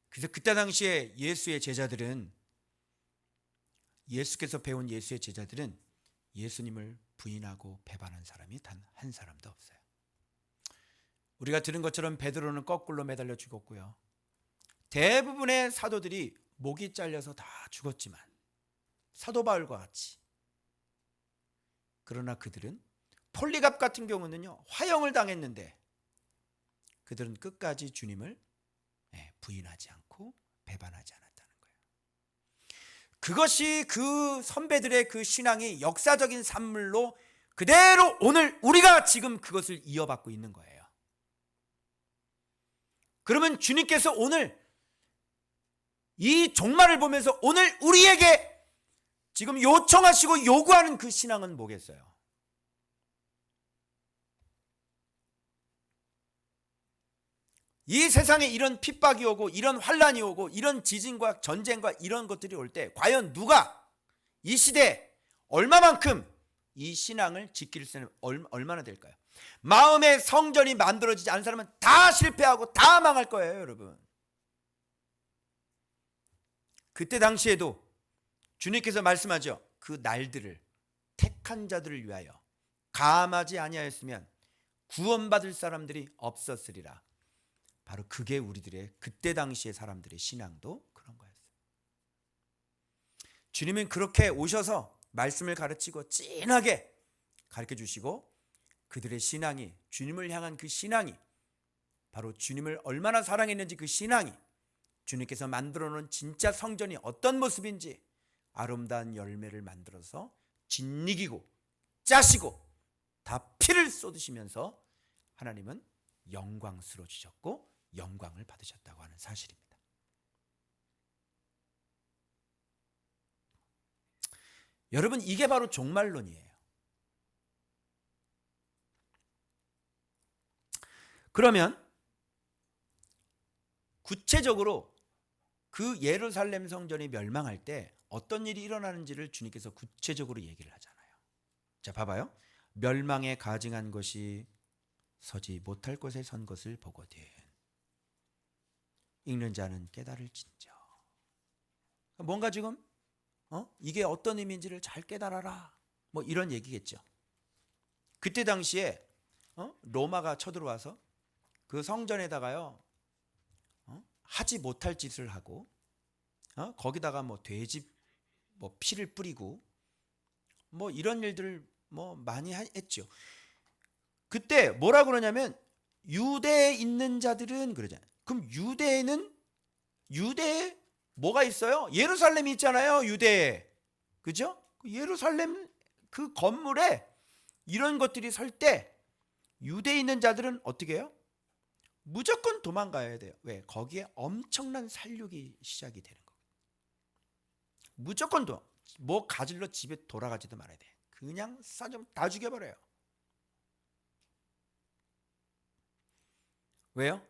그래서 그때 당시에 예수께서 배운 예수의 제자들은 예수님을 부인하고 배반한 사람이 단 한 사람도 없어요. 우리가 들은 것처럼 베드로는 거꾸로 매달려 죽었고요. 대부분의 사도들이 목이 잘려서 다 죽었지만, 사도 바울과 같이. 그러나 그들은, 폴리갑 같은 경우는요, 화형을 당했는데 그들은 끝까지 주님을 부인하지 않고 배반하지 않았다는 거예요. 그것이 그 선배들의 그 신앙이 역사적인 산물로 그대로 오늘 우리가 지금 그것을 이어받고 있는 거예요. 그러면 주님께서 오늘 이 종말을 보면서 오늘 우리에게 지금 요청하시고 요구하는 그 신앙은 뭐겠어요? 이 세상에 이런 핍박이 오고, 이런 환란이 오고, 이런 지진과 전쟁과 이런 것들이 올 때 과연 누가 이 시대에 얼마만큼 이 신앙을 지킬 수는 얼마나 될까요? 마음의 성전이 만들어지지 않은 사람은 다 실패하고 다 망할 거예요, 여러분. 그때 당시에도 주님께서 말씀하죠. 그 날들을, 택한 자들을 위하여 감하지 아니하였으면 구원받을 사람들이 없었으리라. 바로 그게 우리들의 그때 당시의 사람들의 신앙도 그런 거였어요. 주님은 그렇게 오셔서 말씀을 가르치고 진하게 가르쳐 주시고, 그들의 신앙이, 주님을 향한 그 신앙이, 바로 주님을 얼마나 사랑했는지 그 신앙이, 주님께서 만들어 놓은 진짜 성전이 어떤 모습인지 아름다운 열매를 만들어서 짓이기고 짜시고 다 피를 쏟으시면서 하나님은 영광스러워지셨고 영광을 받으셨다고 하는 사실입니다. 여러분, 이게 바로 종말론이에요. 그러면 구체적으로 그 예루살렘 성전이 멸망할 때 어떤 일이 일어나는지를 주님께서 구체적으로 얘기를 하잖아요. 자, 봐봐요. 멸망에 가증한 것이 서지 못할 곳에 선 것을 보거든 읽는 자는 깨달을진저. 뭔가 지금 이게 어떤 의미인지를 잘 깨달아라, 뭐 이런 얘기겠죠. 그때 당시에 로마가 쳐들어와서 그 성전에다가요 하지 못할 짓을 하고 거기다가 뭐 돼지 뭐 피를 뿌리고 뭐 이런 일들을 뭐 많이 했죠. 그때 뭐라 그러냐면 유대에 있는 자들은 그러잖아요. 그럼 유대에 뭐가 있어요? 예루살렘이 있잖아요. 유대에. 그죠? 예루살렘 그 건물에 이런 것들이 설 때 유대에 있는 자들은 어떻게 해요? 무조건 도망가야 돼요. 왜? 거기에 엄청난 살육이 시작이 되는 거예요. 무조건 뭐 가질러 집에 돌아가지도 말아야 돼. 그냥 싸좀 다 죽여버려요. 왜요?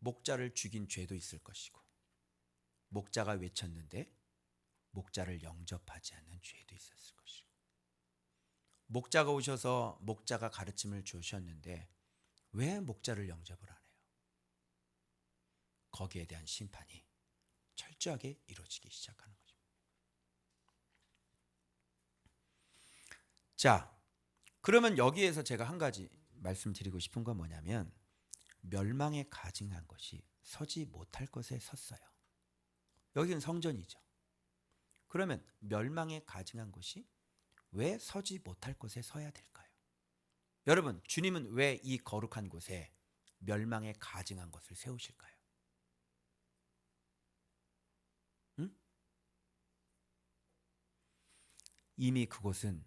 목자를 죽인 죄도 있을 것이고, 목자가 외쳤는데 목자를 영접하지 않는 죄도 있었을 것이고, 목자가 오셔서 목자가 가르침을 주셨는데 왜 목자를 영접을 안 해요? 거기에 대한 심판이 철저하게 이루어지기 시작하는 거죠. 자, 그러면 여기에서 제가 한 가지 말씀드리고 싶은 건 뭐냐면, 멸망에 가증한 것이 서지 못할 것에 섰어요. 여기는 성전이죠. 그러면 멸망에 가증한 것이 왜 서지 못할 것에 서야 될까요? 여러분, 주님은 왜 이 거룩한 곳에 멸망에 가증한 것을 세우실까요? 응? 이미 그곳은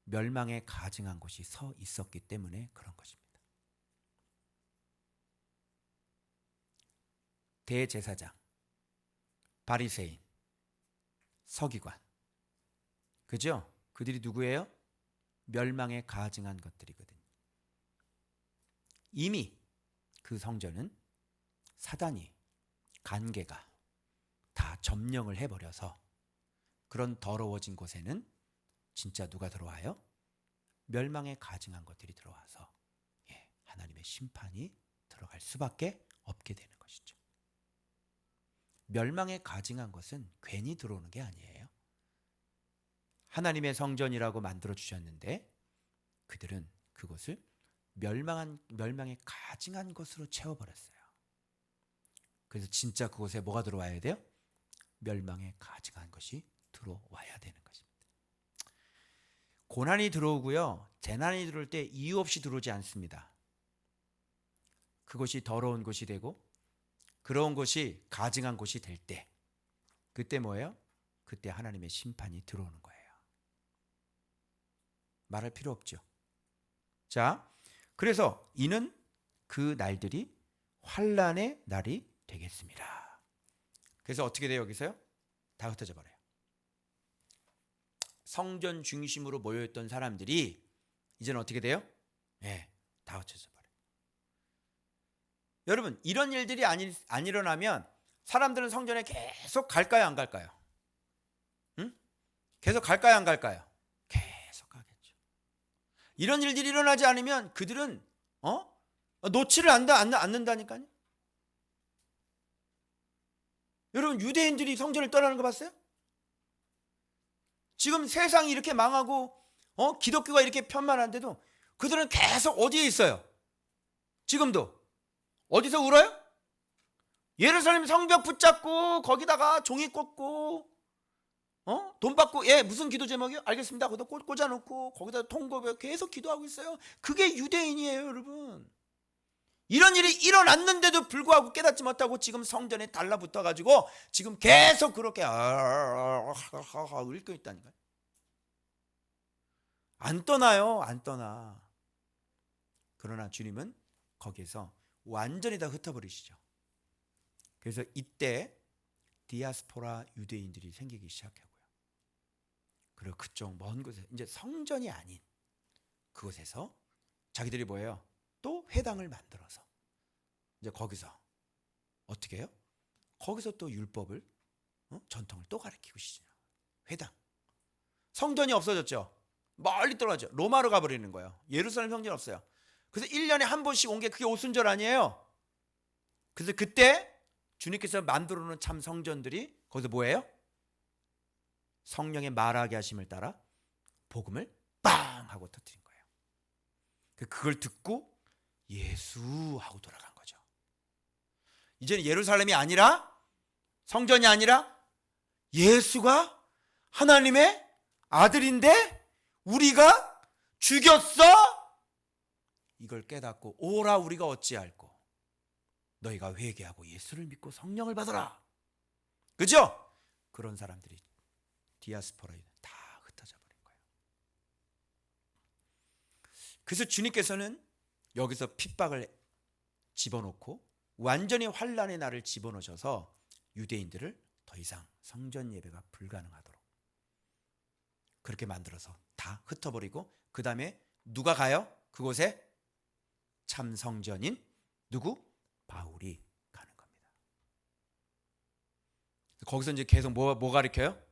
멸망에 가증한 곳이 서 있었기 때문에 그런 것입니다. 대제사장, 바리새인, 서기관, 그죠? 그들이 누구예요? 멸망에 가증한 것들이거든요. 이미 그 성전은 사단이 간계가 다 점령을 해버려서 그런 더러워진 곳에는 진짜 누가 들어와요? 멸망에 가증한 것들이 들어와서 하나님의 심판이 들어갈 수밖에 없게 되는 것이죠. 멸망에 가증한 것은 괜히 들어오는 게 아니에요. 하나님의 성전이라고 만들어 주셨는데 그들은 그곳을 멸망에 가증한 것으로 채워버렸어요. 그래서 진짜 그곳에 뭐가 들어와야 돼요? 멸망에 가증한 것이 들어와야 되는 것입니다. 고난이 들어오고요, 재난이 들어올 때 이유 없이 들어오지 않습니다. 그것이 더러운 곳이 되고 그런 곳이 가증한 곳이 될 때, 그때 뭐예요? 그때 하나님의 심판이 들어오는 거예요. 말할 필요 없죠. 자, 그래서 이는 그 날들이 환난의 날이 되겠습니다. 그래서 어떻게 돼요? 여기서요? 다 흩어져 버려요. 성전 중심으로 모여있던 사람들이 이제는 어떻게 돼요? 다 흩어져 버려요. 여러분, 이런 일들이 안 일어나면 사람들은 성전에 계속 갈까요, 안 갈까요? 응? 계속 갈까요, 안 갈까요? 계속 가겠죠. 이런 일들이 일어나지 않으면 그들은 놓지를 않는다니까요. 여러분, 유대인들이 성전을 떠나는 거 봤어요? 지금 세상이 이렇게 망하고 기독교가 이렇게 편만한데도 그들은 계속 어디에 있어요? 지금도 어디서 울어요? 예루살렘 성벽 붙잡고 거기다가 종이 꽂고 돈 받고 무슨 기도 제목이요? 알겠습니다. 거기다 꽂아놓고 거기다 통곡 계속 기도하고 있어요. 그게 유대인이에요, 여러분. 이런 일이 일어났는데도 불구하고 깨닫지 못하고 지금 성전에 달라붙어가지고 지금 계속 그렇게 읊고 있다니까요. 안 떠나요, 안 떠나. 그러나 주님은 거기에서 완전히 다 흩어버리시죠. 그래서 이때 디아스포라 유대인들이 생기기 시작하고요. 그리고 그쪽 먼 곳에 이제 성전이 아닌 그곳에서 자기들이 뭐예요? 또 회당을 만들어서 이제 거기서 어떻게 해요? 거기서 또 율법을 전통을 또 가르치고 시죠. 회당. 성전이 없어졌죠. 멀리 떨어져 로마로 가버리는 거예요. 예루살렘 성전 없어요. 그래서 1년에 한 번씩 온 게 그게 오순절 아니에요. 그래서 그때 주님께서 만들어 놓은 참 성전들이 거기서 뭐예요? 성령의 말하게 하심을 따라 복음을 빵 하고 터뜨린 거예요. 그걸 듣고 예수 하고 돌아간 거죠. 이제는 예루살렘이 아니라 성전이 아니라 예수가 하나님의 아들인데 우리가 죽였어? 이걸 깨닫고 오라 우리가 어찌할꼬 너희가 회개하고 예수를 믿고 성령을 받아라. 그죠? 그런 사람들이 디아스포라에 다 흩어져 버린 거예요. 그래서 주님께서는 여기서 핍박을 집어넣고 완전히 환난의 날을 집어넣으셔서 유대인들을 더 이상 성전 예배가 불가능하도록 그렇게 만들어서 다 흩어버리고 그 다음에 누가 가요? 그곳에 참 성전인 누구? 바울이 가는 겁니다. 거기서 이제 계속 뭐 가르쳐요?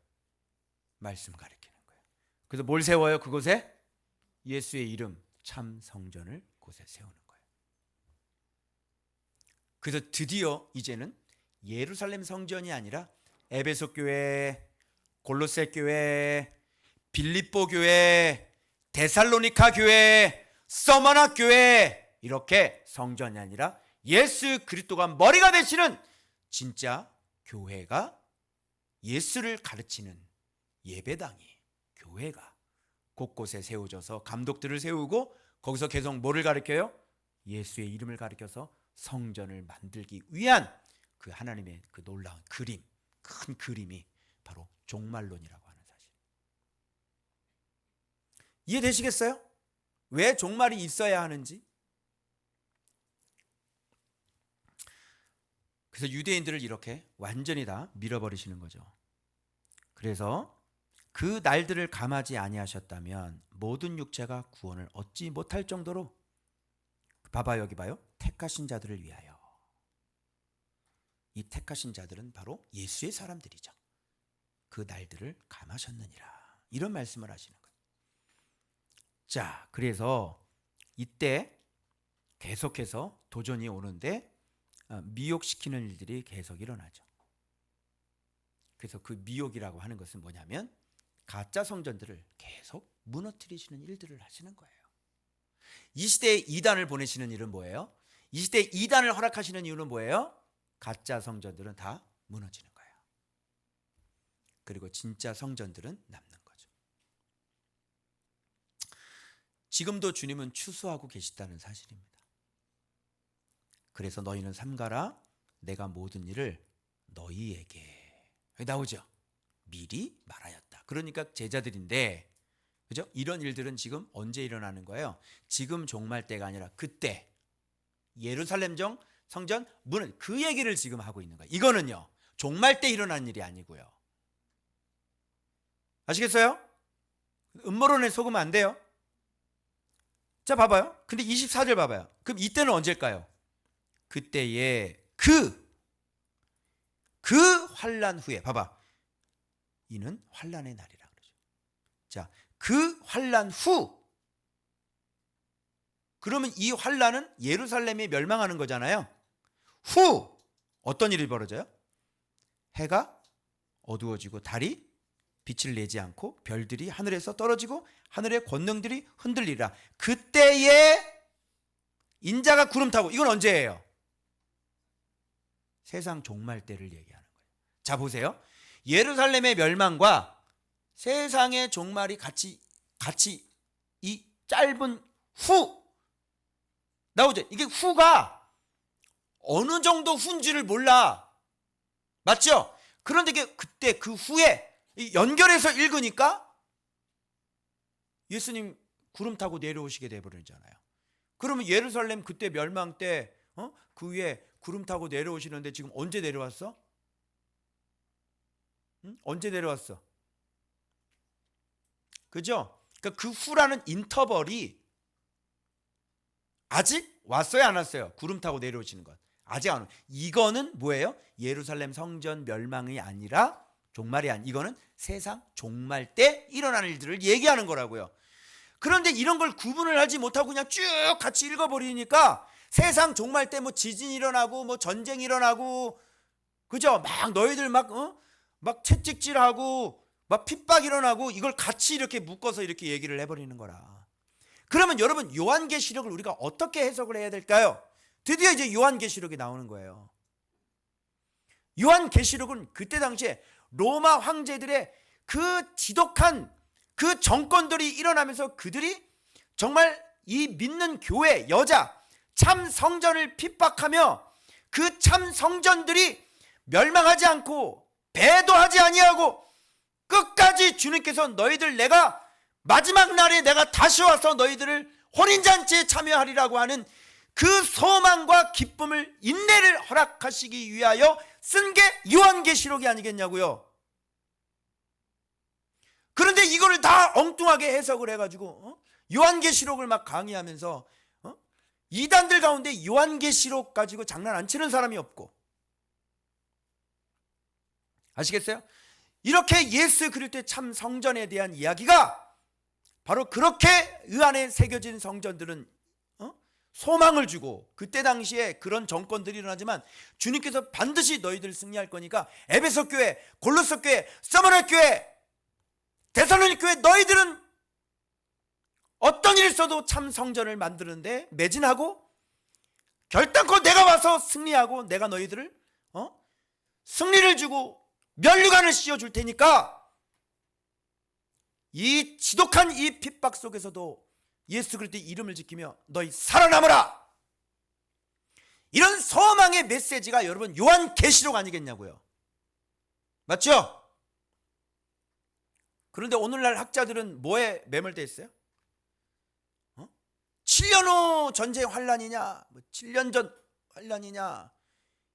말씀 가르치는 거예요. 그래서 뭘 세워요? 그곳에 예수의 이름 참 성전을 곳에 세우는 거예요. 그래서 드디어 이제는 예루살렘 성전이 아니라 에베소 교회, 골로새 교회, 빌립보 교회, 데살로니가 교회, 서머나 교회 이렇게 성전이 아니라 예수 그리스도가 머리가 되시는 진짜 교회가 예수를 가르치는 예배당이 교회가 곳곳에 세워져서 감독들을 세우고 거기서 계속 뭐를 가르쳐요? 예수의 이름을 가르쳐서 성전을 만들기 위한 그 하나님의 그 놀라운 그림, 큰 그림이 바로 종말론이라고 하는 사실. 이해되시겠어요? 왜 종말이 있어야 하는지? 그래서 유대인들을 이렇게 완전히 다 밀어버리시는 거죠. 그래서 그 날들을 감하지 아니하셨다면 모든 육체가 구원을 얻지 못할 정도로, 봐봐 여기 봐요, 택하신 자들을 위하여. 이 택하신 자들은 바로 예수의 사람들이죠. 그 날들을 감하셨느니라, 이런 말씀을 하시는 거예요. 자, 그래서 이때 계속해서 도전이 오는데 미혹시키는 일들이 계속 일어나죠. 그래서 그 미혹이라고 하는 것은 뭐냐면 가짜 성전들을 계속 무너뜨리시는 일들을 하시는 거예요. 이 시대에 이단을 보내시는 일은 뭐예요? 이 시대에 이단을 허락하시는 이유는 뭐예요? 가짜 성전들은 다 무너지는 거예요. 그리고 진짜 성전들은 남는 거죠. 지금도 주님은 추수하고 계시다는 사실입니다. 그래서 너희는 삼가라, 내가 모든 일을 너희에게, 여기 나오죠. 미리 말하였다. 그러니까 제자들인데, 그죠? 이런 일들은 지금 언제 일어나는 거예요? 지금 종말 때가 아니라 그때 예루살렘 성전 문은, 그 얘기를 지금 하고 있는 거예요. 이거는요, 종말 때 일어난 일이 아니고요. 아시겠어요? 음모론에 속으면 안 돼요. 자, 봐봐요. 근데 24절 봐봐요. 그럼 이때는 언제일까요? 그때에 그 환난 후에, 봐봐, 이는 환난의 날이라 그러죠. 자, 그 환난 후, 그러면 이 환난은 예루살렘이 멸망하는 거잖아요. 후 어떤 일이 벌어져요? 해가 어두워지고 달이 빛을 내지 않고 별들이 하늘에서 떨어지고 하늘의 권능들이 흔들리라. 그때에 인자가 구름 타고, 이건 언제예요? 세상 종말 때를 얘기하는 거예요. 자, 보세요. 예루살렘의 멸망과 세상의 종말이 같이 이 짧은 후 나오죠. 이게 후가 어느 정도 후인지를 몰라. 맞죠? 그런데 이게 그때 그 후에 연결해서 읽으니까 예수님 구름 타고 내려오시게 돼버리잖아요. 그러면 예루살렘 그때 멸망 때 그 위에 구름 타고 내려오시는데 지금 언제 내려왔어? 언제 내려왔어? 그죠? 그러니까 그 후라는 인터벌이 아직 왔어요, 안 왔어요? 구름 타고 내려오시는 것 아직 안 왔어요. 이거는 뭐예요? 예루살렘 성전 멸망이 아니라 종말이 아니, 이거는 세상 종말 때 일어나는 일들을 얘기하는 거라고요. 그런데 이런 걸 구분을 하지 못하고 그냥 쭉 같이 읽어버리니까 세상 종말 때 뭐 지진 일어나고 뭐 전쟁 일어나고, 그죠? 막 너희들 막 채찍질하고 막 핍박 일어나고, 이걸 같이 이렇게 묶어서 이렇게 얘기를 해버리는 거라. 그러면 여러분, 요한계시록을 우리가 어떻게 해석을 해야 될까요? 드디어 이제 요한계시록이 나오는 거예요. 요한계시록은 그때 당시에 로마 황제들의 그 지독한 그 정권들이 일어나면서 그들이 정말 이 믿는 교회, 여자, 참 성전을 핍박하며 그 참 성전들이 멸망하지 않고 배도하지 아니하고 끝까지 주님께서 너희들 내가 마지막 날에 내가 다시 와서 너희들을 혼인잔치에 참여하리라고 하는 그 소망과 기쁨을, 인내를 허락하시기 위하여 쓴 게 요한계시록이 아니겠냐고요. 그런데 이거를 다 엉뚱하게 해석을 해가지고 요한계시록을 막 강의하면서 이단들 가운데 요한계시록 가지고 장난 안 치는 사람이 없고, 아시겠어요? 이렇게 예수 그리스도의 참 성전에 대한 이야기가 바로 그렇게 의 안에 새겨진 성전들은 소망을 주고, 그때 당시에 그런 정권들이 일어나지만 주님께서 반드시 너희들 승리할 거니까 에베소 교회, 골로새 교회, 서머나 교회, 데살로니가 교회, 너희들은 어떤 일이 있어도 참 성전을 만드는데 매진하고 결단코 내가 와서 승리하고 내가 너희들을 승리를 주고 면류관을 씌워줄 테니까 이 지독한 이 핍박 속에서도 예수 그리스도의 이름을 지키며 너희 살아남으라. 이런 소망의 메시지가 여러분 요한계시록 아니겠냐고요. 맞죠? 그런데 오늘날 학자들은 뭐에 매몰되어 있어요? 7년 후 전쟁 환란이냐, 7년 전 환란이냐,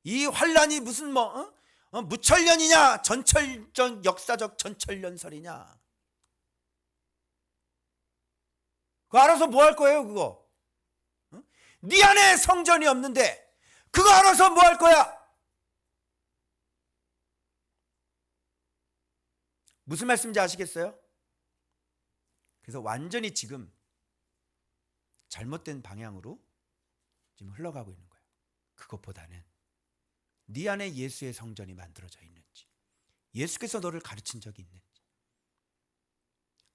이 환란이 무슨 무천년이냐, 전철적 역사적 전철연설이냐. 그거 알아서 뭐 할 거예요, 그거? 네 안에 성전이 없는데 그거 알아서 뭐 할 거야? 무슨 말씀인지 아시겠어요? 그래서 완전히 지금 잘못된 방향으로 지금 흘러가고 있는 거예요. 그것보다는 네 안에 예수의 성전이 만들어져 있는지, 예수께서 너를 가르친 적이 있는지,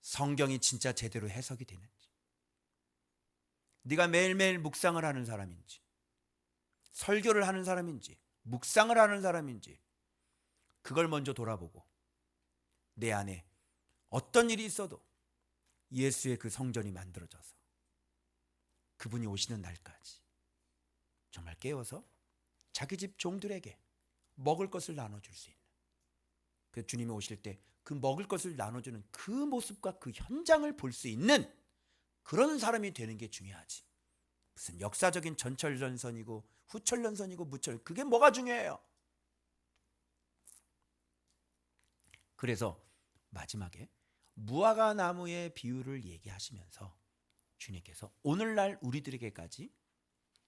성경이 진짜 제대로 해석이 되는지, 네가 매일매일 묵상을 하는 사람인지, 설교를 하는 사람인지, 묵상을 하는 사람인지, 그걸 먼저 돌아보고 내 안에 어떤 일이 있어도 예수의 그 성전이 만들어져서 그분이 오시는 날까지 정말 깨워서 자기 집 종들에게 먹을 것을 나눠줄 수 있는, 그 주님이 오실 때 그 먹을 것을 나눠주는 그 모습과 그 현장을 볼 수 있는 그런 사람이 되는 게 중요하지. 무슨 역사적인 전철연선이고 후철연선이고 무철, 그게 뭐가 중요해요? 그래서 마지막에 무화과 나무의 비유를 얘기하시면서 주님께서 오늘날 우리들에게까지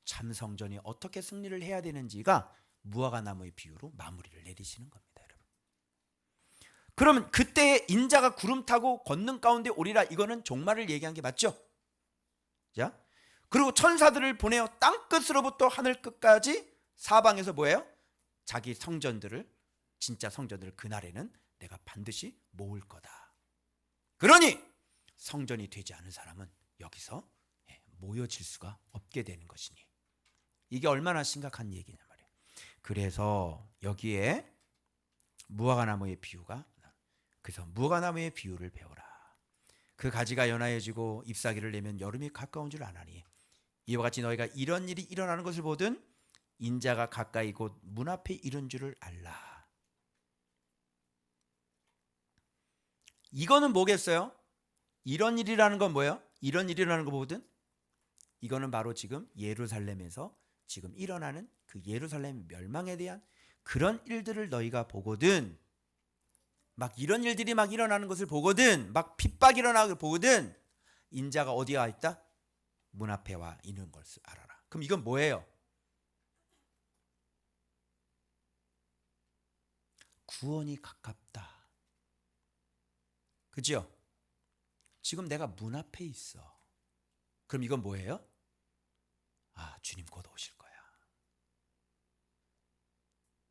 참 성전이 어떻게 승리를 해야 되는지가 무화과 나무의 비유로 마무리를 내리시는 겁니다, 여러분. 그러면 그때의 인자가 구름 타고 권능 가운데 오리라, 이거는 종말을 얘기한 게 맞죠? 자, 그리고 천사들을 보내어 땅 끝으로부터 하늘 끝까지 사방에서 뭐예요? 자기 성전들을, 진짜 성전들을 그날에는 내가 반드시 모을 거다. 그러니 성전이 되지 않은 사람은 여기서 모여질 수가 없게 되는 것이니, 이게 얼마나 심각한 얘기냐 말이에요. 그래서 여기에 무화과나무의 비유가, 그래서 무화과나무의 비유를 배워라. 그 가지가 연하여지고 잎사귀를 내면 여름이 가까운 줄 아나니 이와 같이 너희가 이런 일이 일어나는 것을 보든 인자가 가까이 곧 문 앞에 이른 줄을 알라. 이거는 뭐겠어요? 이런 일이라는 건 뭐예요? 이런 일이라는 거 보거든? 이거는 바로 지금 예루살렘에서 지금 일어나는 그 예루살렘 멸망에 대한 그런 일들을 너희가 보거든, 막 이런 일들이 막 일어나는 것을 보거든, 막 핍박이 일어나는 걸 보거든, 인자가 어디에 와 있다? 문 앞에 와 있는 것을 알아라. 그럼 이건 뭐예요? 구원이 가깝다. 그죠? 지금 내가 문 앞에 있어. 그럼 이건 뭐예요? 아, 주님 곧 오실 거야.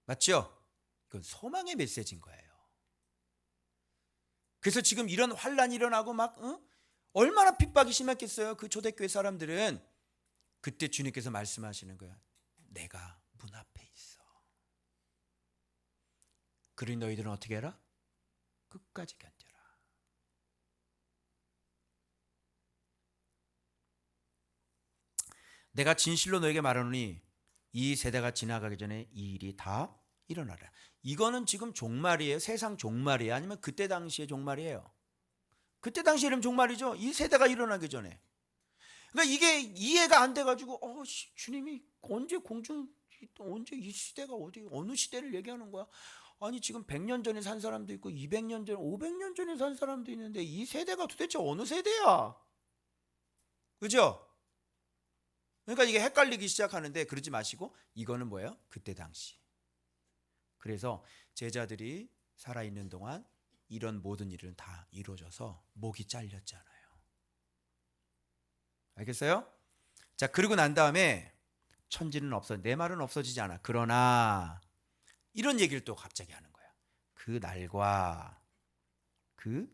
맞죠? 이건 소망의 메시지인 거예요. 그래서 지금 이런 환란이 일어나고 막 얼마나 핍박이 심했겠어요. 그 초대교회 사람들은. 그때 주님께서 말씀하시는 거야. 내가 문 앞에 있어. 그러니 너희들은 어떻게 해라? 끝까지 견뎌라. 내가 진실로 너에게 말하노니 이 세대가 지나가기 전에 이 일이 다 일어나라. 이거는 지금 종말이에요? 세상 종말이에요? 아니면 그때 당시의 종말이에요? 그때 당시에는 종말이죠. 이 세대가 일어나기 전에. 그러니까 이게 이해가 안 돼가지고 주님이 언제 언제 이 시대가 어느 시대를 얘기하는 거야? 아니 지금 100년 전에 산 사람도 있고 200년 전, 500년 전에 산 사람도 있는데 이 세대가 도대체 어느 세대야? 그죠? 그러니까 이게 헷갈리기 시작하는데, 그러지 마시고 이거는 뭐예요? 그때 당시. 그래서 제자들이 살아있는 동안 이런 모든 일은 다 이루어져서 목이 잘렸잖아요. 알겠어요? 자, 그리고 난 다음에 천지는 내 말은 없어지지 않아. 그러나 이런 얘기를 또 갑자기 하는 거야. 그 날과 그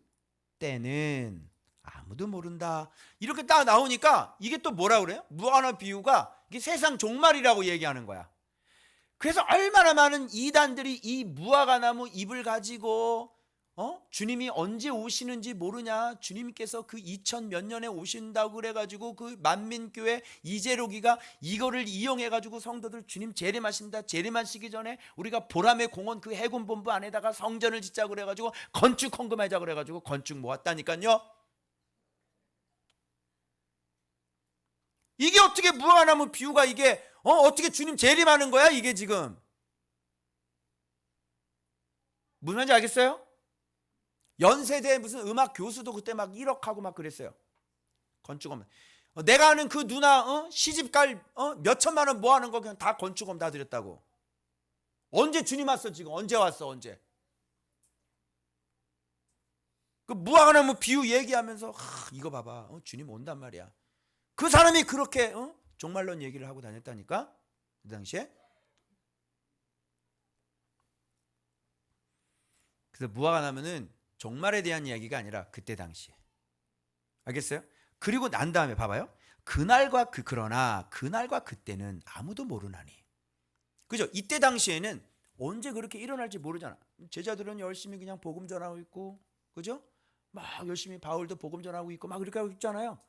때는 아무도 모른다. 이렇게 딱 나오니까 이게 또 뭐라 그래요? 무화과 비유가 이게 세상 종말이라고 얘기하는 거야. 그래서 얼마나 많은 이단들이 이 무화과 나무 잎을 가지고 주님이 언제 오시는지 모르냐? 주님께서 그 2000 몇 년에 오신다고 그래가지고 그 만민교회 이재록이가 이거를 이용해가지고 성도들 주님 재림하신다. 재림하시기 전에 우리가 보람의 공원 그 해군본부 안에다가 성전을 짓자고 그래가지고 건축 헌금하자고 그래가지고 건축 모았다니까요. 이게 어떻게 무화과나무 비유가 이게 어떻게 주님 재림하는 거야 이게 지금? 무슨 말인지 알겠어요? 연세대 무슨 음악 교수도 그때 막 1억 하고 막 그랬어요. 건축업만. 내가 아는 그 누나 시집갈 몇 천만 원 뭐 하는 거 그냥 다 건축업 다 드렸다고. 언제 주님 왔어 지금? 언제 왔어 언제? 그 무화과나무 비유 얘기하면서 이거 봐봐 주님 온단 말이야. 그 사람이 그렇게 종말론 얘기를 하고 다녔다니까 그 당시에. 그래서 무화과나무는 종말에 대한 이야기가 아니라 그때 당시에. 알겠어요? 그리고 난 다음에 봐봐요. 그러나 그날과 그때는 아무도 모르나니. 그죠? 이때 당시에는 언제 그렇게 일어날지 모르잖아. 제자들은 열심히 그냥 복음 전하고 있고, 그죠? 막 열심히 바울도 복음 전하고 있고 막 그렇게 하고 있잖아요.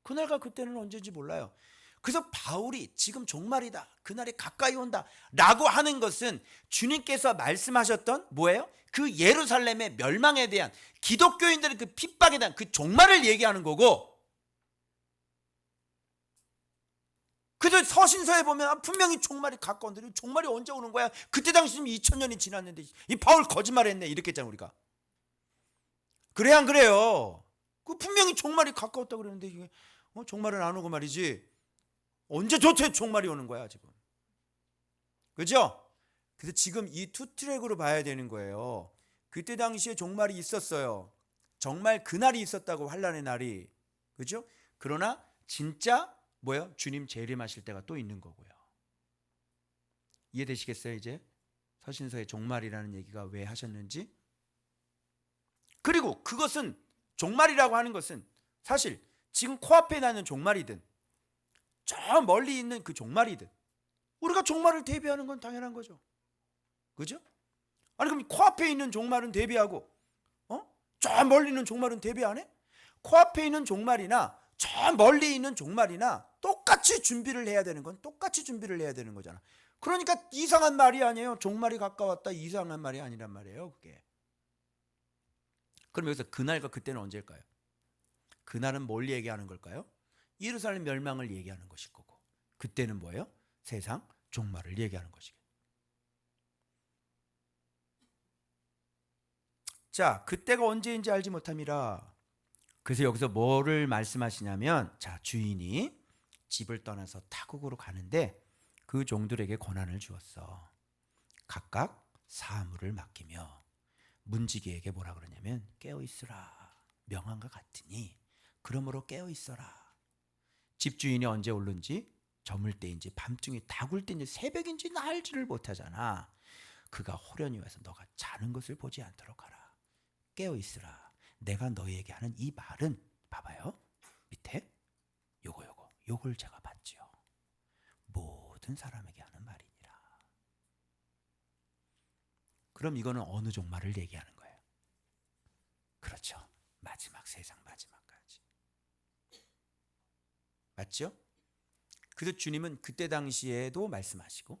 그날과 그때는 언제인지 몰라요. 그래서 바울이 지금 종말이다, 그날이 가까이 온다 라고 하는 것은 주님께서 말씀하셨던 뭐예요? 그 예루살렘의 멸망에 대한, 기독교인들의 그 핍박에 대한 그 종말을 얘기하는 거고, 그래서 서신서에 보면 분명히 종말이 가까운데 종말이 언제 오는 거야? 그때 당시면 2000년이 지났는데 이 바울 거짓말했네 이렇게 했잖아 우리가. 그래 안 그래요? 그 분명히 종말이 가까웠다고 그러는데 이게 종말은 안 오고 말이지. 언제 도대체 종말이 오는 거야 지금? 그죠? 그래서 지금 이 투 트랙으로 봐야 되는 거예요. 그때 당시에 종말이 있었어요. 정말 그날이 있었다고, 환란의 날이. 그죠? 그러나 진짜 뭐예요? 주님 재림하실 때가 또 있는 거고요. 이해되시겠어요 이제? 서신서의 종말이라는 얘기가 왜 하셨는지. 그리고 그것은, 종말이라고 하는 것은 사실 지금 코앞에 나는 종말이든 저 멀리 있는 그 종말이든 우리가 종말을 대비하는 건 당연한 거죠. 그죠? 아니 그럼 코앞에 있는 종말은 대비하고 저 멀리 있는 종말은 대비 안 해? 코앞에 있는 종말이나 저 멀리 있는 종말이나 똑같이 준비를 해야 되는 건 똑같이 준비를 해야 되는 거잖아. 그러니까 이상한 말이 아니에요. 종말이 가까웠다 이상한 말이 아니란 말이에요 그게. 그럼 여기서 그날과 그때는 언제일까요? 그날은 뭘 얘기하는 걸까요? 예루살렘 멸망을 얘기하는 것일 거고, 그때는 뭐예요? 세상 종말을 얘기하는 것이겠죠. 자, 그때가 언제인지 알지 못함이라. 그래서 여기서 뭐를 말씀하시냐면, 자, 주인이 집을 떠나서 타국으로 가는데 그 종들에게 권한을 주었어. 각각 사물을 맡기며 문지기에게 뭐라 그러냐면 깨어 있으라 명한과 같으니 그러므로 깨어 있어라. 집주인이 언제 오는지, 저물 때인지 밤중에 다굴 때인지 새벽인지 알지를 못하잖아. 그가 호련히 와서 너가 자는 것을 보지 않도록 하라. 깨어 있으라. 내가 너희에게 하는 이 말은, 봐봐요 밑에 요걸 제가 봤지요. 모든 사람에게 하는 말이니라. 그럼 이거는 어느 종말을 얘기하는 거예요? 그렇죠. 마지막, 세상 마지막까지. 맞죠? 그래서 주님은 그때 당시에도 말씀하시고,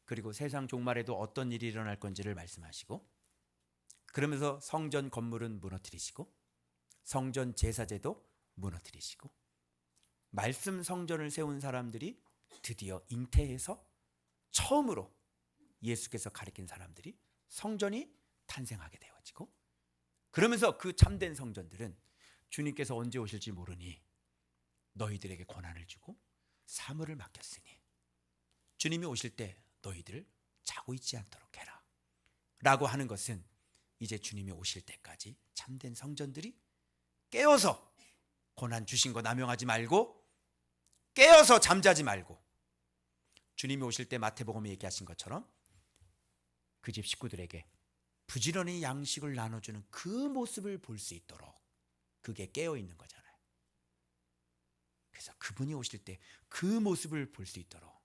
그리고 세상 종말에도 어떤 일이 일어날 건지를 말씀하시고, 그러면서 성전 건물은 무너뜨리시고 성전 제사제도 무너뜨리시고, 말씀 성전을 세운 사람들이 드디어 잉태해서 처음으로 예수께서 가리킨 사람들이 성전이 탄생하게 되어지고, 그러면서 그 참된 성전들은 주님께서 언제 오실지 모르니 너희들에게 권한을 주고 사물을 맡겼으니 주님이 오실 때 너희들 자고 있지 않도록 해라 라고 하는 것은, 이제 주님이 오실 때까지 참된 성전들이 깨어서 권한 주신 거 남용하지 말고, 깨어서 잠자지 말고, 주님이 오실 때 마태복음에 얘기하신 것처럼 그 집 식구들에게 부지런히 양식을 나눠주는 그 모습을 볼 수 있도록, 그게 깨어있는 거잖아요. 그래서 그분이 오실 때 그 모습을 볼 수 있도록,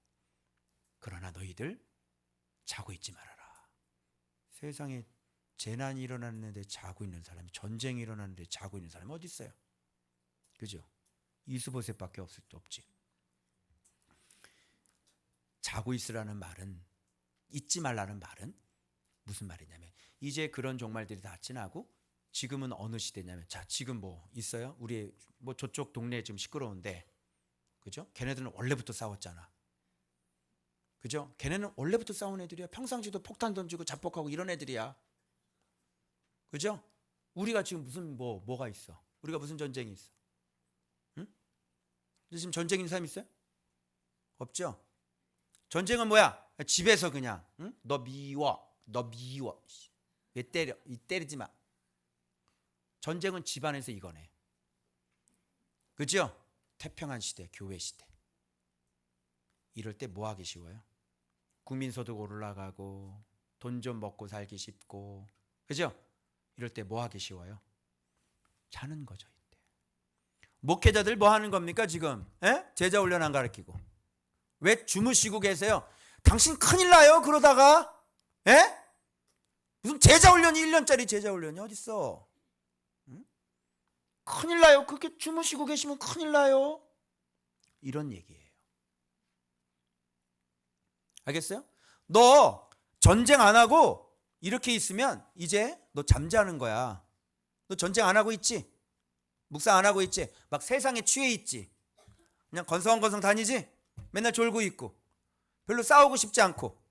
그러나 너희들 자고 있지 말아라. 세상에 재난이 일어났는데 자고 있는 사람이, 전쟁이 일어났는데 자고 있는 사람이 어디 있어요? 그죠? 이수보셋밖에 없지. 자고 있으라는 말은, 잊지 말라는 말은 무슨 말이냐면, 이제 그런 종말들이 다 지나고 지금은 어느 시대냐면, 자, 지금 뭐 있어요? 우리 뭐 저쪽 동네 지금 시끄러운데, 그죠? 걔네들은 원래부터 싸웠잖아. 그죠? 걔네는 원래부터 싸운 애들이야. 평상시도 폭탄 던지고 자폭하고 이런 애들이야. 그죠? 우리가 지금 무슨 뭐가 있어? 우리가 무슨 전쟁이 있어? 응? 지금 전쟁 있는 사람 있어요? 없죠? 전쟁은 뭐야? 집에서 그냥, 응? 너 미워. 왜 때려? 때리지 마. 전쟁은 집안에서 이거네. 그죠? 태평한 시대, 교회 시대. 이럴 때 뭐 하기 쉬워요? 국민소득 올라가고 돈 좀 먹고 살기 쉽고, 그죠? 이럴 때 뭐 하기 쉬워요? 자는 거죠. 이때 목회자들 뭐 하는 겁니까 지금? 에? 제자 훈련 안 가르치고 왜 주무시고 계세요? 당신 큰일 나요 그러다가. 에? 무슨 제자 훈련이 1년짜리 제자 훈련이 어딨어? 응? 큰일 나요. 그렇게 주무시고 계시면 큰일 나요. 이런 얘기예요. 알겠어요? 너 전쟁 안 하고 이렇게 있으면 이제 너 잠자는 거야. 너 전쟁 안 하고 있지? 묵상 안 하고 있지? 막 세상에 취해 있지? 그냥 건성건성 다니지? 맨날 졸고 있고 별로 싸우고 싶지 않고,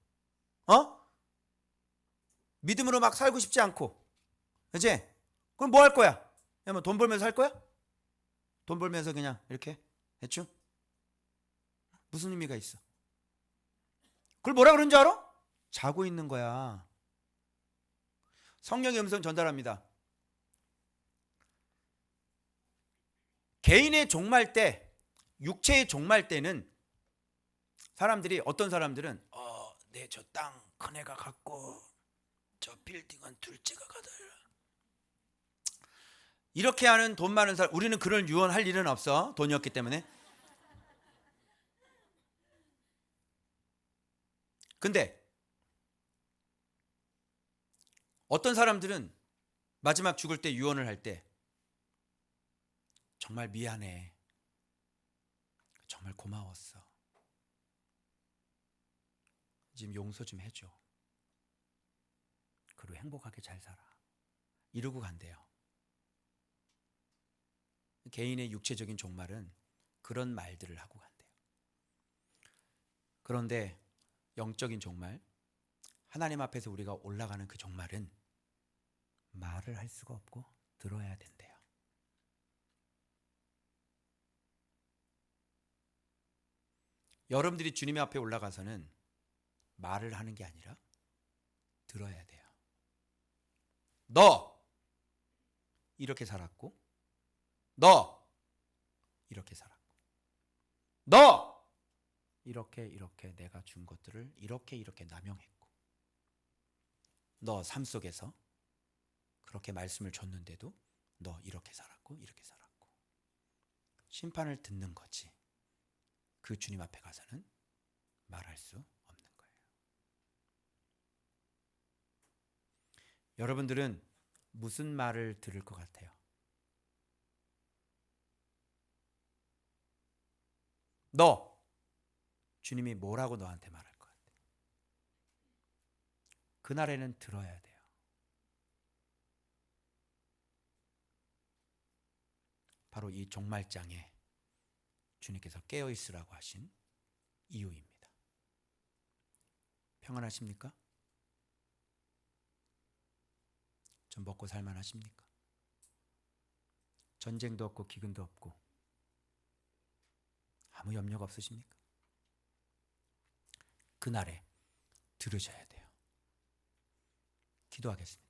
믿음으로 막 살고 싶지 않고, 그치? 그럼 뭐 할 거야? 그냥 돈 벌면서 살 거야? 돈 벌면서 그냥 이렇게 대충? 무슨 의미가 있어? 그걸 뭐라 그러는 줄 알아? 자고 있는 거야. 성령의 음성 전달합니다. 개인의 종말 때, 육체의 종말 때는 사람들이, 어떤 사람들은 내 저 땅 큰애가 갖고 저 빌딩은 둘째가 가다, 이렇게 하는 돈 많은 사람, 우리는 그런 유언할 일은 없어. 돈이 없기 때문에. 근데 어떤 사람들은 마지막 죽을 때 유언을 할 때 정말 미안해, 정말 고마웠어, 지금 용서 좀 해줘, 그리고 행복하게 잘 살아, 이러고 간대요. 개인의 육체적인 종말은 그런 말들을 하고 간대요. 그런데 영적인 종말, 하나님 앞에서 우리가 올라가는 그 종말은 말을 할 수가 없고 들어야 된대요. 여러분들이 주님 앞에 올라가서는 말을 하는 게 아니라 들어야 돼요. 너 이렇게 살았고, 너 이렇게 살았고, 너 이렇게 내가 준 것들을 이렇게 남용했고, 너 삶 속에서 그렇게 말씀을 줬는데도 너 이렇게 살았고 이렇게 살았고, 심판을 듣는 거지. 그 주님 앞에 가서는 말할 수 없는 거예요. 여러분들은 무슨 말을 들을 것 같아요? 너 주님이 뭐라고 너한테 말할 것 같아? 그날에는 들어야 돼요. 바로 이 종말장에 주님께서 깨어 있으라고 하신 이유입니다. 평안하십니까? 좀 먹고 살만하십니까? 전쟁도 없고 기근도 없고 아무 염려가 없으십니까? 그날에 들으셔야 돼요. 기도하겠습니다.